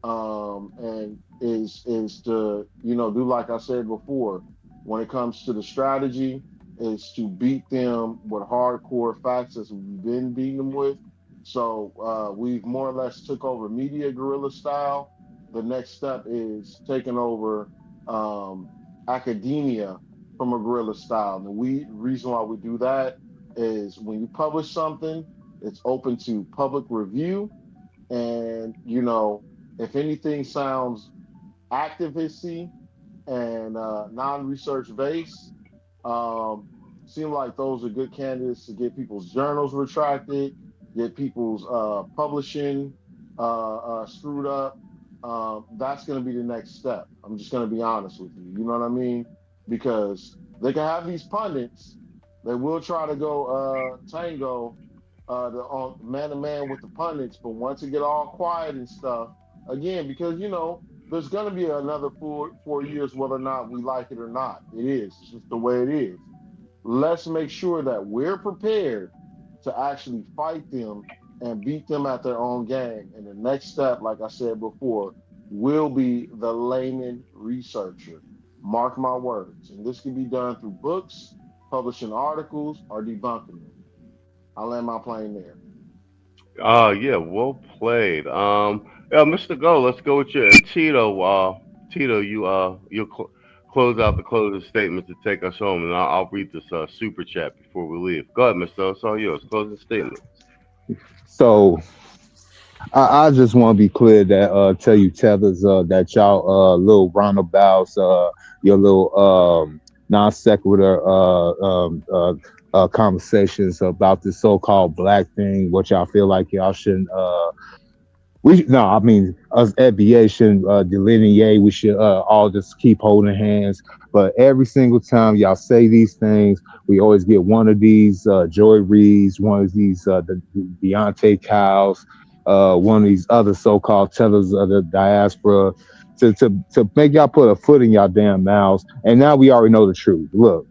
and is to you know do like I said before, when it comes to the strategy, is to beat them with hardcore facts as we've been beating them with. So we've more or less took over media guerrilla style. The next step is taking over academia from a guerrilla style. And the reason why we do that is when you publish something, it's open to public review. And, you know, if anything sounds activisty and non-research based, seem like those are good candidates to get people's journals retracted, get people's publishing screwed up. That's going to be the next step. I'm just going to be honest with you. You know what I mean? Because they can have these pundits. They will try to go tango man to man with the pundits. But once it get all quiet and stuff, again, because, you know, there's going to be another 4 years, whether or not we like it or not. It is. It's just the way it is. Let's make sure that we're prepared to actually fight them and beat them at their own game. And the next step, like I said before, will be the layman researcher. Mark my words. And this can be done through books, publishing articles, or debunking them. I'll land my plane there. Yeah, well played. Mr. Go, let's go with you. And Tito, you'll close out the closing statement to take us home, and I'll read this super chat before we leave. Go ahead, Mr. It's all yours. Closing statement. So I just want to be clear that tell you tethers that y'all little roundabouts, your little non sequitur conversations about this so-called black thing, what y'all feel like y'all shouldn't us FBA shouldn't delineate. We should all just keep holding hands. But every single time y'all say these things, we always get one of these Joy Reids, one of these the 𝐕𝐈𝐃𝐿s, one of these other so-called tellers of the diaspora to make y'all put a foot in y'all damn mouths. And now we already know the truth. Look,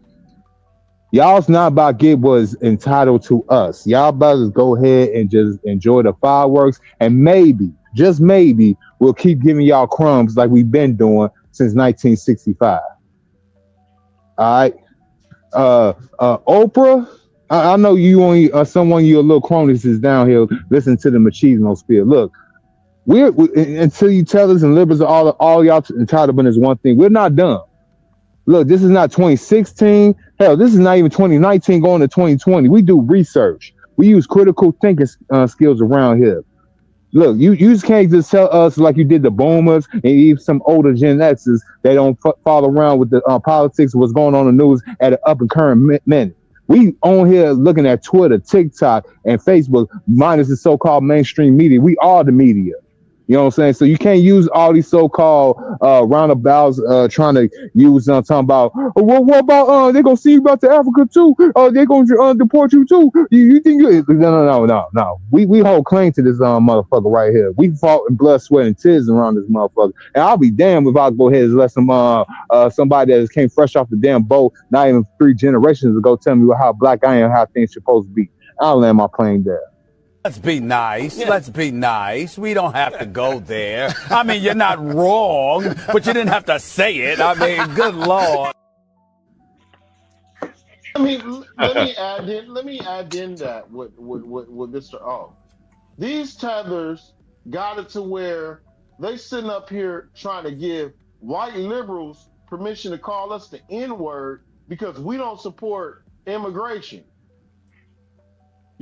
y'all's not about to get what's entitled to us. Y'all about to go ahead and just enjoy the fireworks, and maybe, just maybe, we'll keep giving y'all crumbs like we've been doing since 1965. All right, Oprah. I know you only someone your little cronies is down here listening to the machismo spiel. Look, we until you tell us and liberals all y'all entitlement is one thing. We're not done. Look, this is not 2016. Hell, this is not even 2019 going to 2020. We do research. We use critical thinking skills around here. Look, you just can't just tell us like you did the boomers and even some older Gen Xers. They don't follow around with the politics of what's going on in the news at an up and current minute. We on here looking at Twitter, TikTok, and Facebook, minus the so-called mainstream media. We are the media. You know what I'm saying? So you can't use all these so-called roundabouts trying to use talking about, well, what about they're gonna see you about to Africa too? They're gonna deport you too. You think you no. We hold claim to this motherfucker right here. We fought in blood, sweat, and tears around this motherfucker. And I'll be damned if I go ahead and let somebody that came fresh off the damn boat, not even 3 generations ago, tell me how black I am, how things supposed to be. I'll land my plane there. Let's be nice. Yeah. Let's be nice. We don't have to go there. I mean, you're not wrong, but you didn't have to say it. I mean, good Lord. I mean, let me add in that with Mr. O. These tethers got it to where they sitting up here trying to give white liberals permission to call us the N-word because we don't support immigration.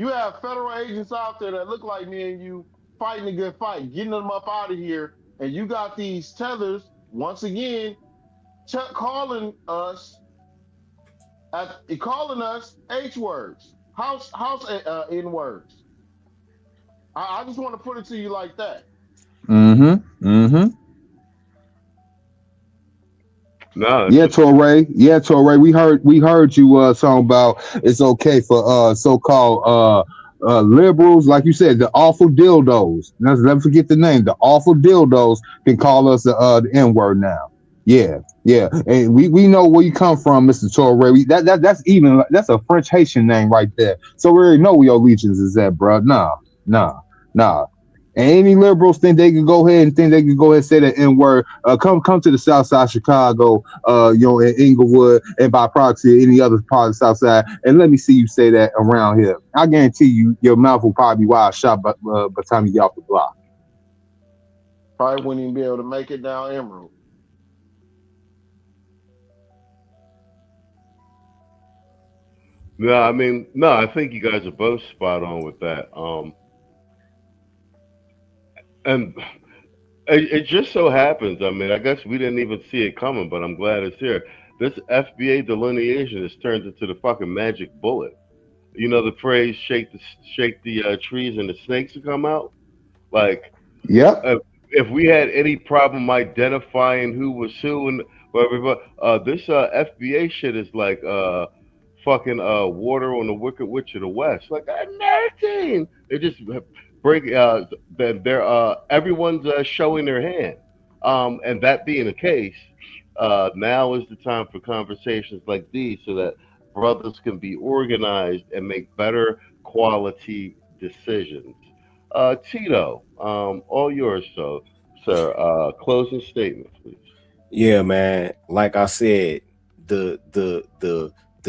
You have federal agents out there that look like me and you fighting a good fight, getting them up out of here, and you got these tethers once again calling us H words, house N words. I just want to put it to you like that. No. Yeah, Torre. Yeah, Torre. We heard you talking about it's okay for so-called liberals, like you said, the awful dildos. Let's never forget the name. The awful dildos can call us the N-word now. Yeah, and we know where you come from, Mr. Torre. That's a French Haitian name right there. So we already know where your allegiance is at, bro. Nah. And any liberals think they can go ahead and say that N-word, come to the South Side of Chicago, in Inglewood, and by proxy any other part of the South Side, and let me see you say that around here. I guarantee you, your mouth will probably be wide shut by the time you get off the block. Probably wouldn't even be able to make it down Emerald. No, I mean, no, I think you guys are both spot on with that. And it just so happens, I mean, I guess we didn't even see it coming, but I'm glad it's here. This FBA delineation has turned into the fucking magic bullet. You know the phrase, shake the trees and the snakes will come out? Like, if we had any problem identifying who was who and whatever, this FBA shit is like fucking water on the Wicked Witch of the West. Like, amazing! They just break everyone's showing their hand. And that being the case, now is the time for conversations like these so that brothers can be organized and make better quality decisions. Tito, all yours, sir. Closing statements, please. Yeah, man. Like I said, the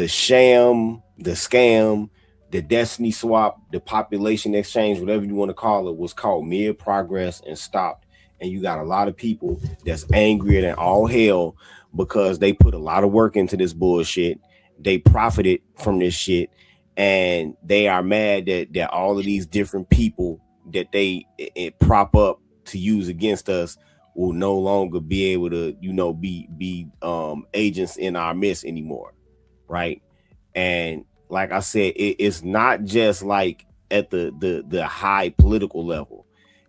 sham, the scam, the destiny swap, the population exchange, whatever you want to call it, was called mere progress and stopped. And you got a lot of people that's angrier than all hell because they put a lot of work into this bullshit. They profited from this shit, and they are mad that all of these different people that they prop up to use against us will no longer be able to, be agents in our midst anymore, right? And like I said, it's not just like at the high political level.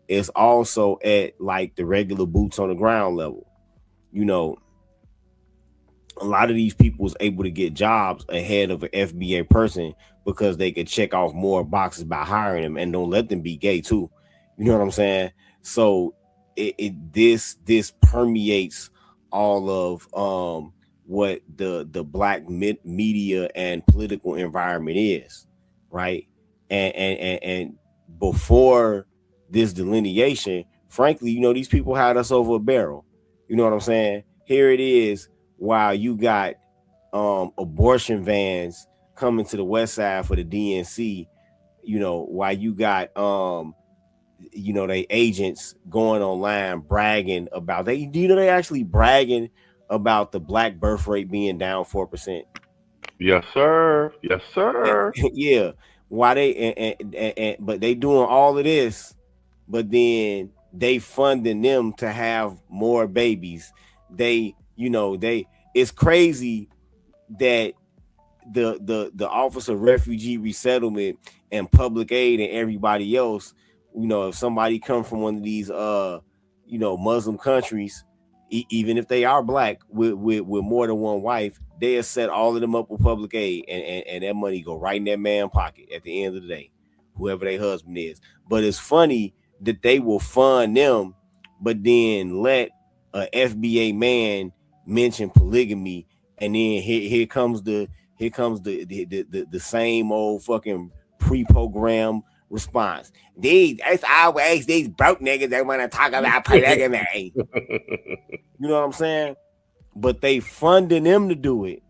It's also at like the regular boots on the ground level. A lot of these people was able to get jobs ahead of an FBA person because they could check off more boxes by hiring them, and don't let them be gay too. You know what I'm saying? So this permeates all of what the black media and political environment is, right? And before this delineation, frankly, these people had us over a barrel. You know what I'm saying? Here it is, while you got abortion vans coming to the west side for the DNC, while you got they agents going online bragging about they actually bragging about the black birth rate being down 4%. Yes, sir. Yeah. Why they but they doing all of this, but then they funding them to have more babies. It's crazy that the Office of Refugee Resettlement and Public Aid and everybody else, if somebody come from one of these Muslim countries, even if they are black with more than one wife, they'll set all of them up with public aid, and that money go right in that man's pocket at the end of the day, whoever their husband is. But it's funny that they will fund them, but then let a FBA man mention polygamy, and then here comes the same old fucking pre-programmed response. It's always these broke niggas that want to talk about polygamy. You know what I'm saying? But they funding them to do it,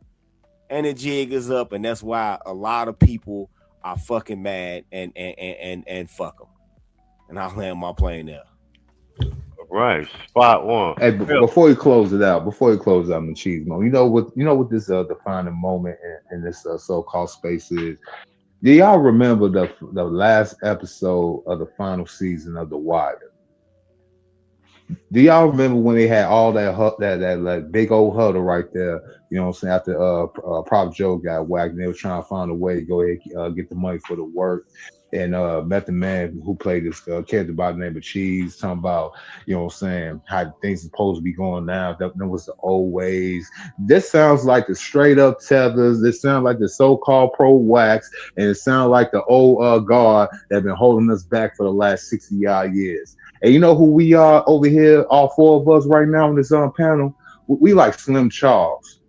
and the jig is up, and that's why a lot of people are fucking mad and fuck them. And I'll land my plane there. Right, spot on. Hey, before you close it out, Machismo, you know what this defining moment in this so-called space is? Do y'all remember the last episode of the final season of The Wire? Do y'all remember when they had all that like big old huddle right there? You know what I'm saying? After Prop Joe got whacked, and they were trying to find a way to go ahead get the money for the work. And met the man who played this character by the name of Cheese, talking about, you know what I'm saying, how things are supposed to be going now. That was the old ways. This sounds like the straight up tethers. This sounds like the so-called pro wax, and it sounds like the old guard that have been holding us back for the last 60 odd years. And you know who we are over here, all four of us right now on this panel? We like Slim Charles.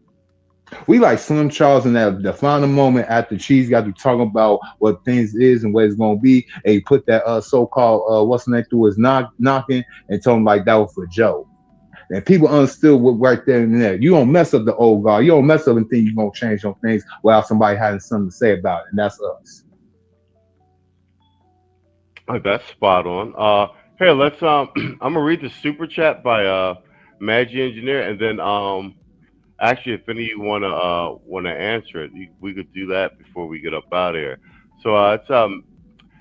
We like Slim Charles in that the final moment after Cheese got to talking about what things is and what it's gonna be, and he put that so-called what's the name through his knocking and told him like that was for Joe. And people understood what right there and there. You don't mess up the old guard. You don't mess up and think you're gonna change on things without somebody having something to say about it, and that's us. That's spot on. Here, let's I'm gonna read the super chat by Maggie Engineer, and then actually, if any of you wanna answer it, we could do that before we get up out of here. So it's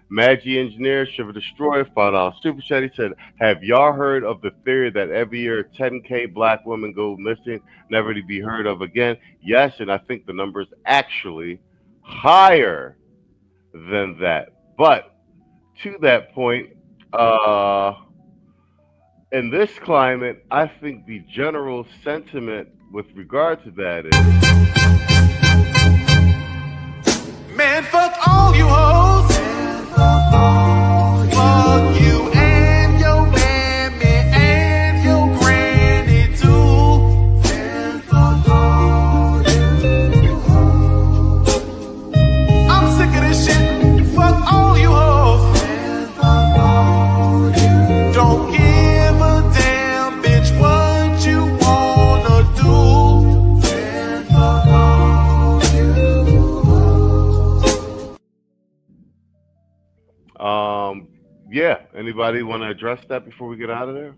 Maggie Engineer, Shiver Destroyer, $5 super chat. He said, "Have y'all heard of the theory that every year 10K black women go missing, never to be heard of again?" Yes, and I think the number is actually higher than that. But to that point, in this climate, I think the general sentiment with regard to that is, Man, fuck all you hoes. Fuck you and your mammy and your granny too. I'm sick of this shit. Fuck all you hoes. Don't give a damn, bitch, what you wanna do. yeah. Anybody want to address that before we get out of there?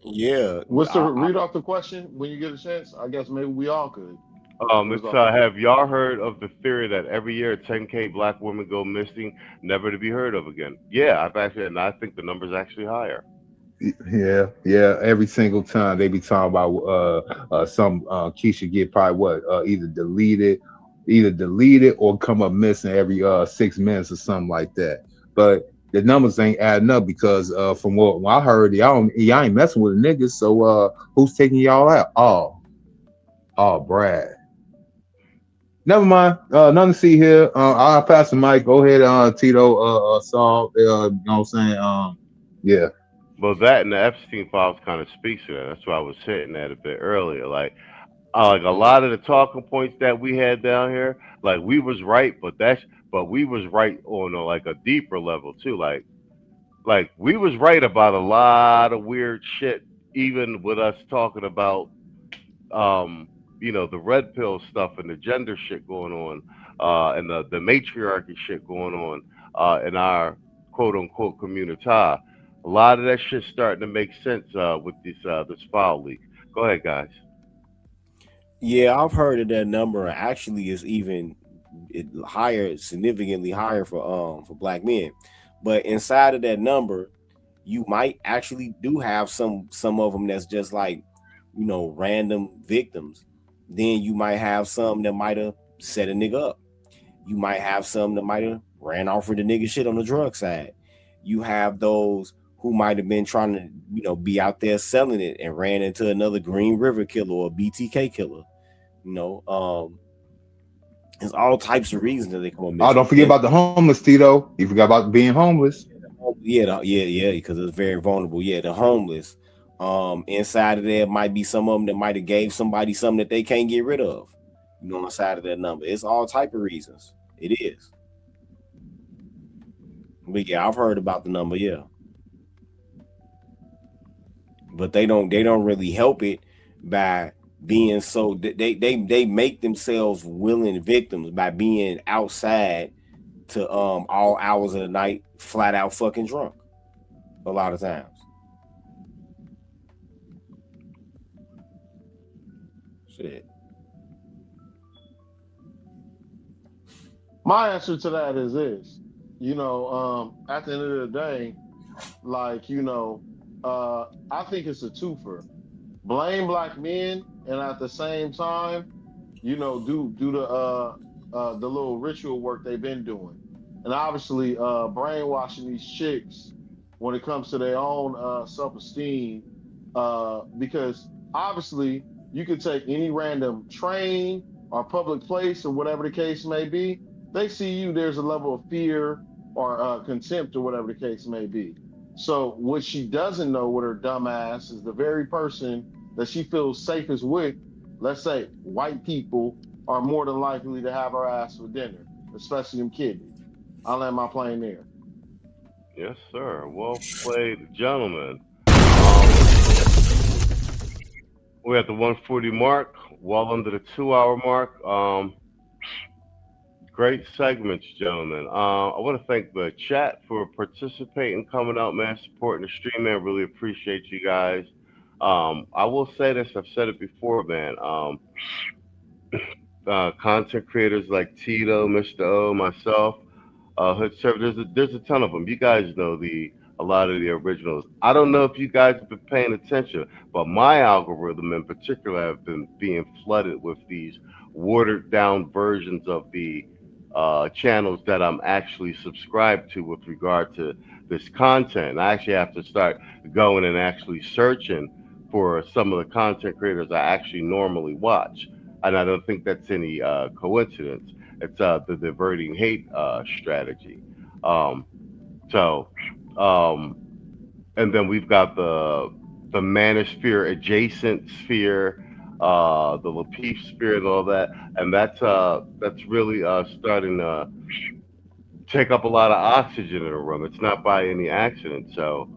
Yeah. What's the read off the question when you get a chance? I guess maybe we all could. It's have y'all heard of the theory that every year 10K black women go missing, never to be heard of again? Yeah, I've actually, and I think the number's actually higher. Yeah. Every single time they be talking about some Keisha get probably what either deleted or come up missing every 6 minutes or something like that. But the numbers ain't adding up because from what I heard, y'all ain't messing with the niggas. So who's taking y'all out? Oh, Brad. Never mind. Nothing to see here. I'll pass the mic. Go ahead, Tito. Saul. You know what I'm saying? Yeah. Well, that and the Epstein files kind of speaks to that. That's why I was hitting that a bit earlier. Like a lot of the talking points that we had down here, like we was right, but we was right on like a deeper level too. Like we was right about a lot of weird shit, even with us talking about the red pill stuff and the gender shit going on, and the matriarchy shit going on in our quote unquote community. A lot of that shit starting to make sense with this file leak. Go ahead, guys. Yeah, I've heard of that number. Actually, is even higher, significantly higher for black men. But inside of that number, you might actually do have some of them that's just like, random victims. Then you might have some that might have set a nigga up. You might have some that might have ran off with the nigga shit on the drug side. You have those who might have been trying to, be out there selling it and ran into another Green River killer or BTK killer. There's all types of reasons that they come up. Oh, don't forget about the homeless, Tito. You forgot about being homeless. Yeah, because it's very vulnerable. Yeah, the homeless. Inside of there might be some of them that might have gave somebody something that they can't get rid of. Inside of that number. It's all type of reasons. It is. But yeah, I've heard about the number, yeah. But they don't really help it by being so they make themselves willing victims by being outside to all hours of the night, flat out fucking drunk a lot of times. Shit. My answer to that is this. At the end of the day, I think it's a twofer. Blame black men, and at the same time, do the little ritual work they've been doing, and obviously brainwashing these chicks when it comes to their own self-esteem, because obviously you could take any random train or public place or whatever the case may be. They see you, there's a level of fear or contempt or whatever the case may be. So what she doesn't know with her dumb ass is the very person that she feels safest with, let's say white people, are more than likely to have her ass for dinner, especially them kidneys. I'll land my plane there. Yes, sir. Well played, gentlemen. We're at the 140 mark, well under the 2-hour mark. Great segments, gentlemen. I want to thank the chat for participating, coming out, man, supporting the stream, man. Really appreciate you guys. I will say this, I've said it before, man. Content creators like Tito, Mr. O, myself, Hood Server, there's a ton of them. You guys know a lot of the originals. I don't know if you guys have been paying attention, but my algorithm in particular have been being flooded with these watered down versions of the channels that I'm actually subscribed to with regard to this content. I actually have to start going and actually searching for some of the content creators I actually normally watch. And I don't think that's any coincidence. It's the diverting hate strategy. And then we've got the manosphere adjacent sphere, the Lapeef sphere and all that. And that's really starting to take up a lot of oxygen in a room. It's not by any accident. So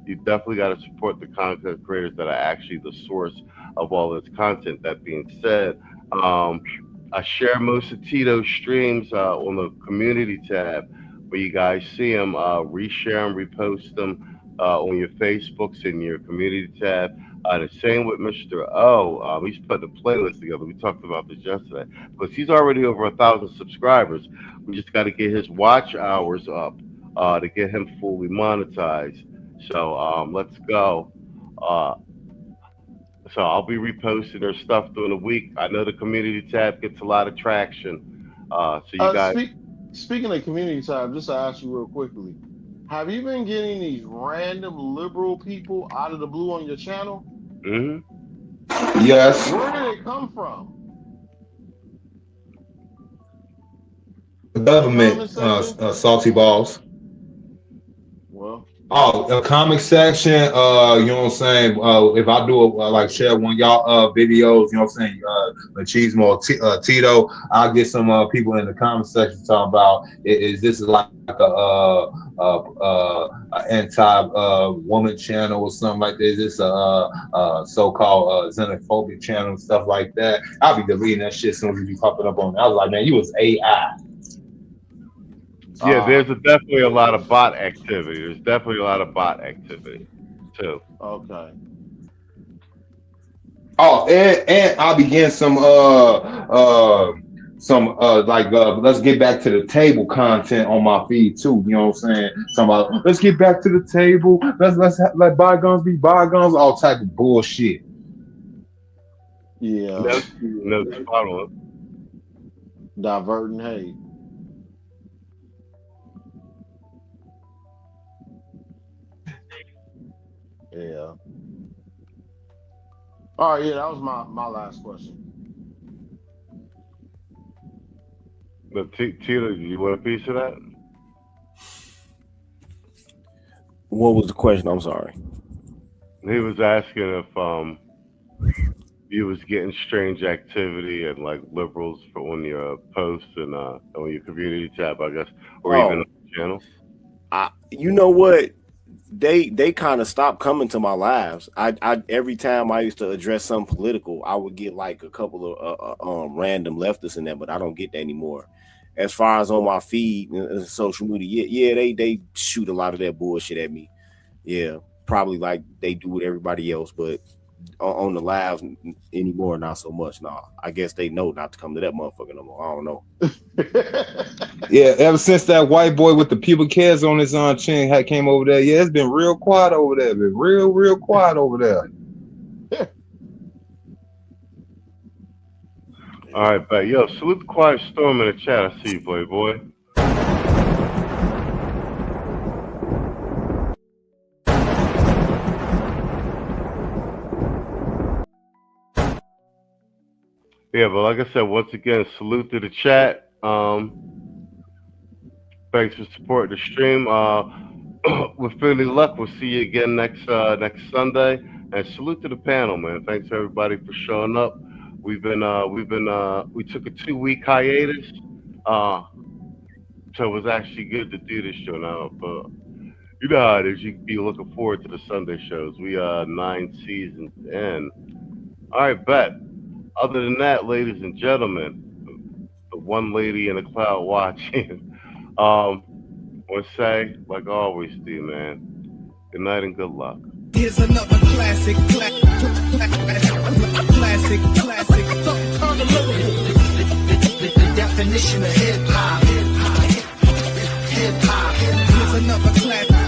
you definitely got to support the content creators that are actually the source of all this content. That being said, I share most of Tito's streams on the community tab, where you guys see them, reshare them, repost them on your Facebooks and your community tab. The same with Mr. O. He's putting a playlist together. We talked about this yesterday, because he's already over 1,000 subscribers. We just got to get his watch hours up to get him fully monetized. So let's go. So I'll be reposting their stuff during the week. I know the community tab gets a lot of traction. So you guys. Speaking of community tab, just to ask you real quickly, have you been getting these random liberal people out of the blue on your channel? Mm-hmm. Yes. Where did it come from? The government, salty balls. Well. Oh, the comic section, you know what I'm saying? If I do like share one of y'all videos, you know what I'm saying? Machismo, Tito, I'll get some people in the comment section talking about is this like a anti-woman channel or something like this? Is this a so-called xenophobic channel and stuff like that? I'll be deleting that shit as soon as you be popping up on me. I was like, man, you was AI. Yeah, there's definitely a lot of bot activity. There's definitely a lot of bot activity, too. Okay. Oh, and I'll begin some let's get back to the table content on my feed too. You know what I'm saying? Somebody, let's get back to the table. Let's let bygones be bygones. All type of bullshit. Yeah. No, spot on. Diverting hate. Yeah. All right, yeah, that was my last question. But Tito, you want a piece of that? What was the question? I'm sorry. He was asking if you was getting strange activity and like liberals on your posts and on your community tab, I guess, or even on the channel. You know what? They kind of stopped coming to my lives. I every time I used to address something political, I would get like a couple of random leftists in there, but I don't get that anymore. As far as on my feed and social media, they shoot a lot of that bullshit at me. Yeah, probably like they do with everybody else, but on the lives anymore. Not so much. No, I guess they know not to come to that motherfucker no more. I don't know. Yeah, ever since that white boy with the pubic hairs on his chin came over there, yeah, it's been real quiet over there. Been real quiet over there. All right, but yo, salute the quiet storm in the chat. I see you, boy. Yeah, but like I said, once again, salute to the chat. Thanks for supporting the stream. With any luck, we'll see you again next Sunday. And salute to the panel, man. Thanks everybody for showing up. We took a 2-week hiatus. So it was actually good to do this show now. But you know how it is. You can be looking forward to the Sunday shows. We 9 seasons in. All right, bet. Other than that, ladies and gentlemen, the one lady in the cloud watching, I want to say, like I always do, man, good night and good luck. Here's another classic. The definition of hip hop. Here's another classic.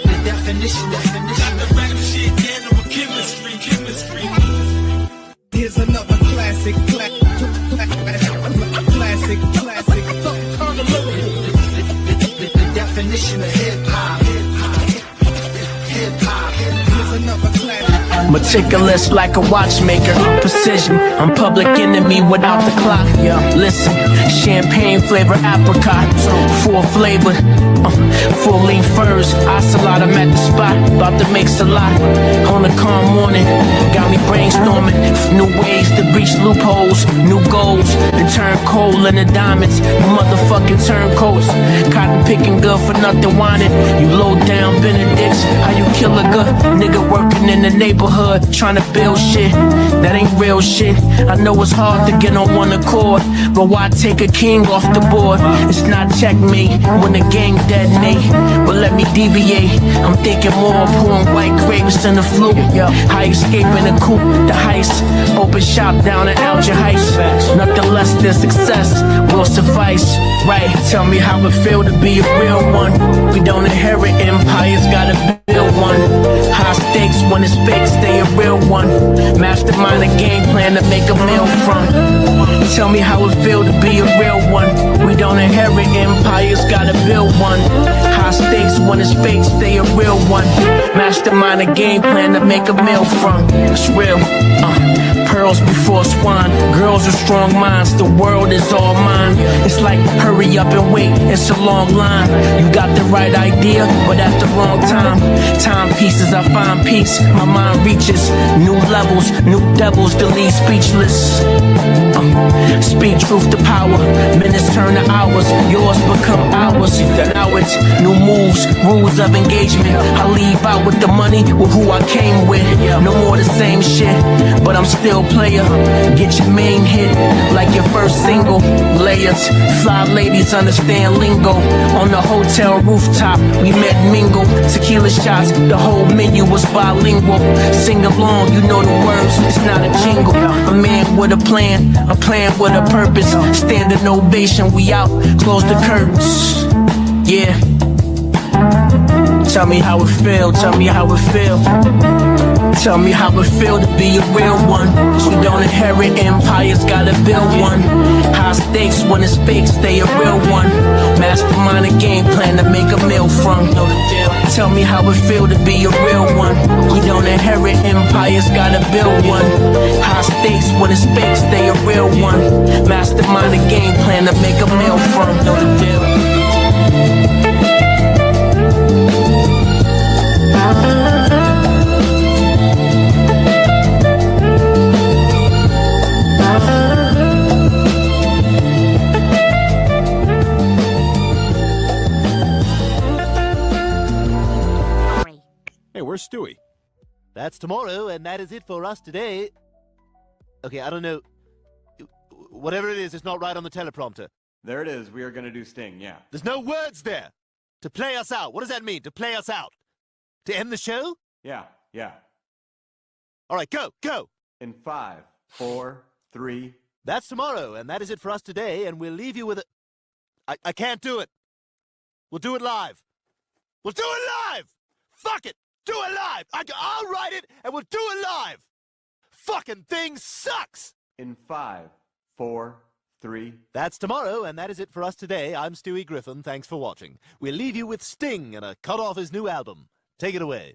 The definition. Here's another classic. The definition of hip hop. Here's another classic. Meticulous like a watchmaker, precision. I'm public enemy without the clock. Listen, champagne flavor apricot, full flavor, full leaf furs. Isolate, I'm at the spot, about to make salad on a calm morning. Got me brainstorming new ways to breach loopholes, new goals to turn coal into diamonds. You motherfucking turncoats, cotton picking good for nothing whining. You low down Benedicts, how you kill a good nigga working in the neighborhood, trying to build shit that ain't real shit. I know it's hard to get on one accord, but why take a king off the board? It's not checkmate when the gang detonate, but let me deviate. I'm thinking more of pouring white grapes in the flu. How escaping the coupe, the heist, open shop down in Alger Heights. Nothing less than success will suffice. Right, tell me how it feel to be a real one. We don't inherit empires, gotta build one. High stakes when it's fake, stay a real one. Mastermind a game plan to make a meal from. Tell me how it feel to be a real one. We don't inherit empires, gotta build one. High stakes when it's fake, stay a real one. Mastermind a game plan to make a meal from. It's real. Pearls before swine. Girls with strong minds, the world is all mine. It's like hurry up and wait, it's a long line. You got the right idea, but at the wrong time. Timepieces, I find peace, my mind reaches new levels, new devils to leave speechless. Speak truth to power, minutes turn to hours, yours become ours. Now it's new moves, rules of engagement. I leave out with the money, with who I came with. No more the same shit, but I'm still player. Get your main hit like your first single. Layers, fly ladies understand lingo. On the hotel rooftop, we met mingle. Tequila shots, the whole menu was bilingual. Sing along, you know the words, it's not a jingle. A man with a plan with a purpose. Standing ovation, we out, close the curtains. Yeah. Tell me how it feel, tell me how it feel. Tell me how it feel to be a real one. We don't inherit empires, gotta build one. High stakes when it's fake, stay a real one. Mastermind a game plan to make a meal from. Tell me how it feel to be a real one. We don't inherit empires, gotta build one. High stakes when it's fake, stay a real one. Mastermind a game plan to make a meal from. Know the deal. Hey, where's Stewie? That's tomorrow, and that is it for us today. Okay, I don't know. Whatever it is, it's not right on the teleprompter. There it is. We are going to do Sting, yeah. There's no words there. To play us out. What does that mean, to play us out? To end the show? Yeah. All right, go. In 5, 4, 3. That's tomorrow, and that is it for us today, and we'll leave you with a... I can't do it. We'll do it live. We'll do it live! Fuck it! Do it live! I'll write it, and we'll do it live! Fucking thing sucks! In 5, 4, 3. That's tomorrow, and that is it for us today. I'm Stewie Griffin. Thanks for watching. We'll leave you with Sting and a cut off his new album. Take it away.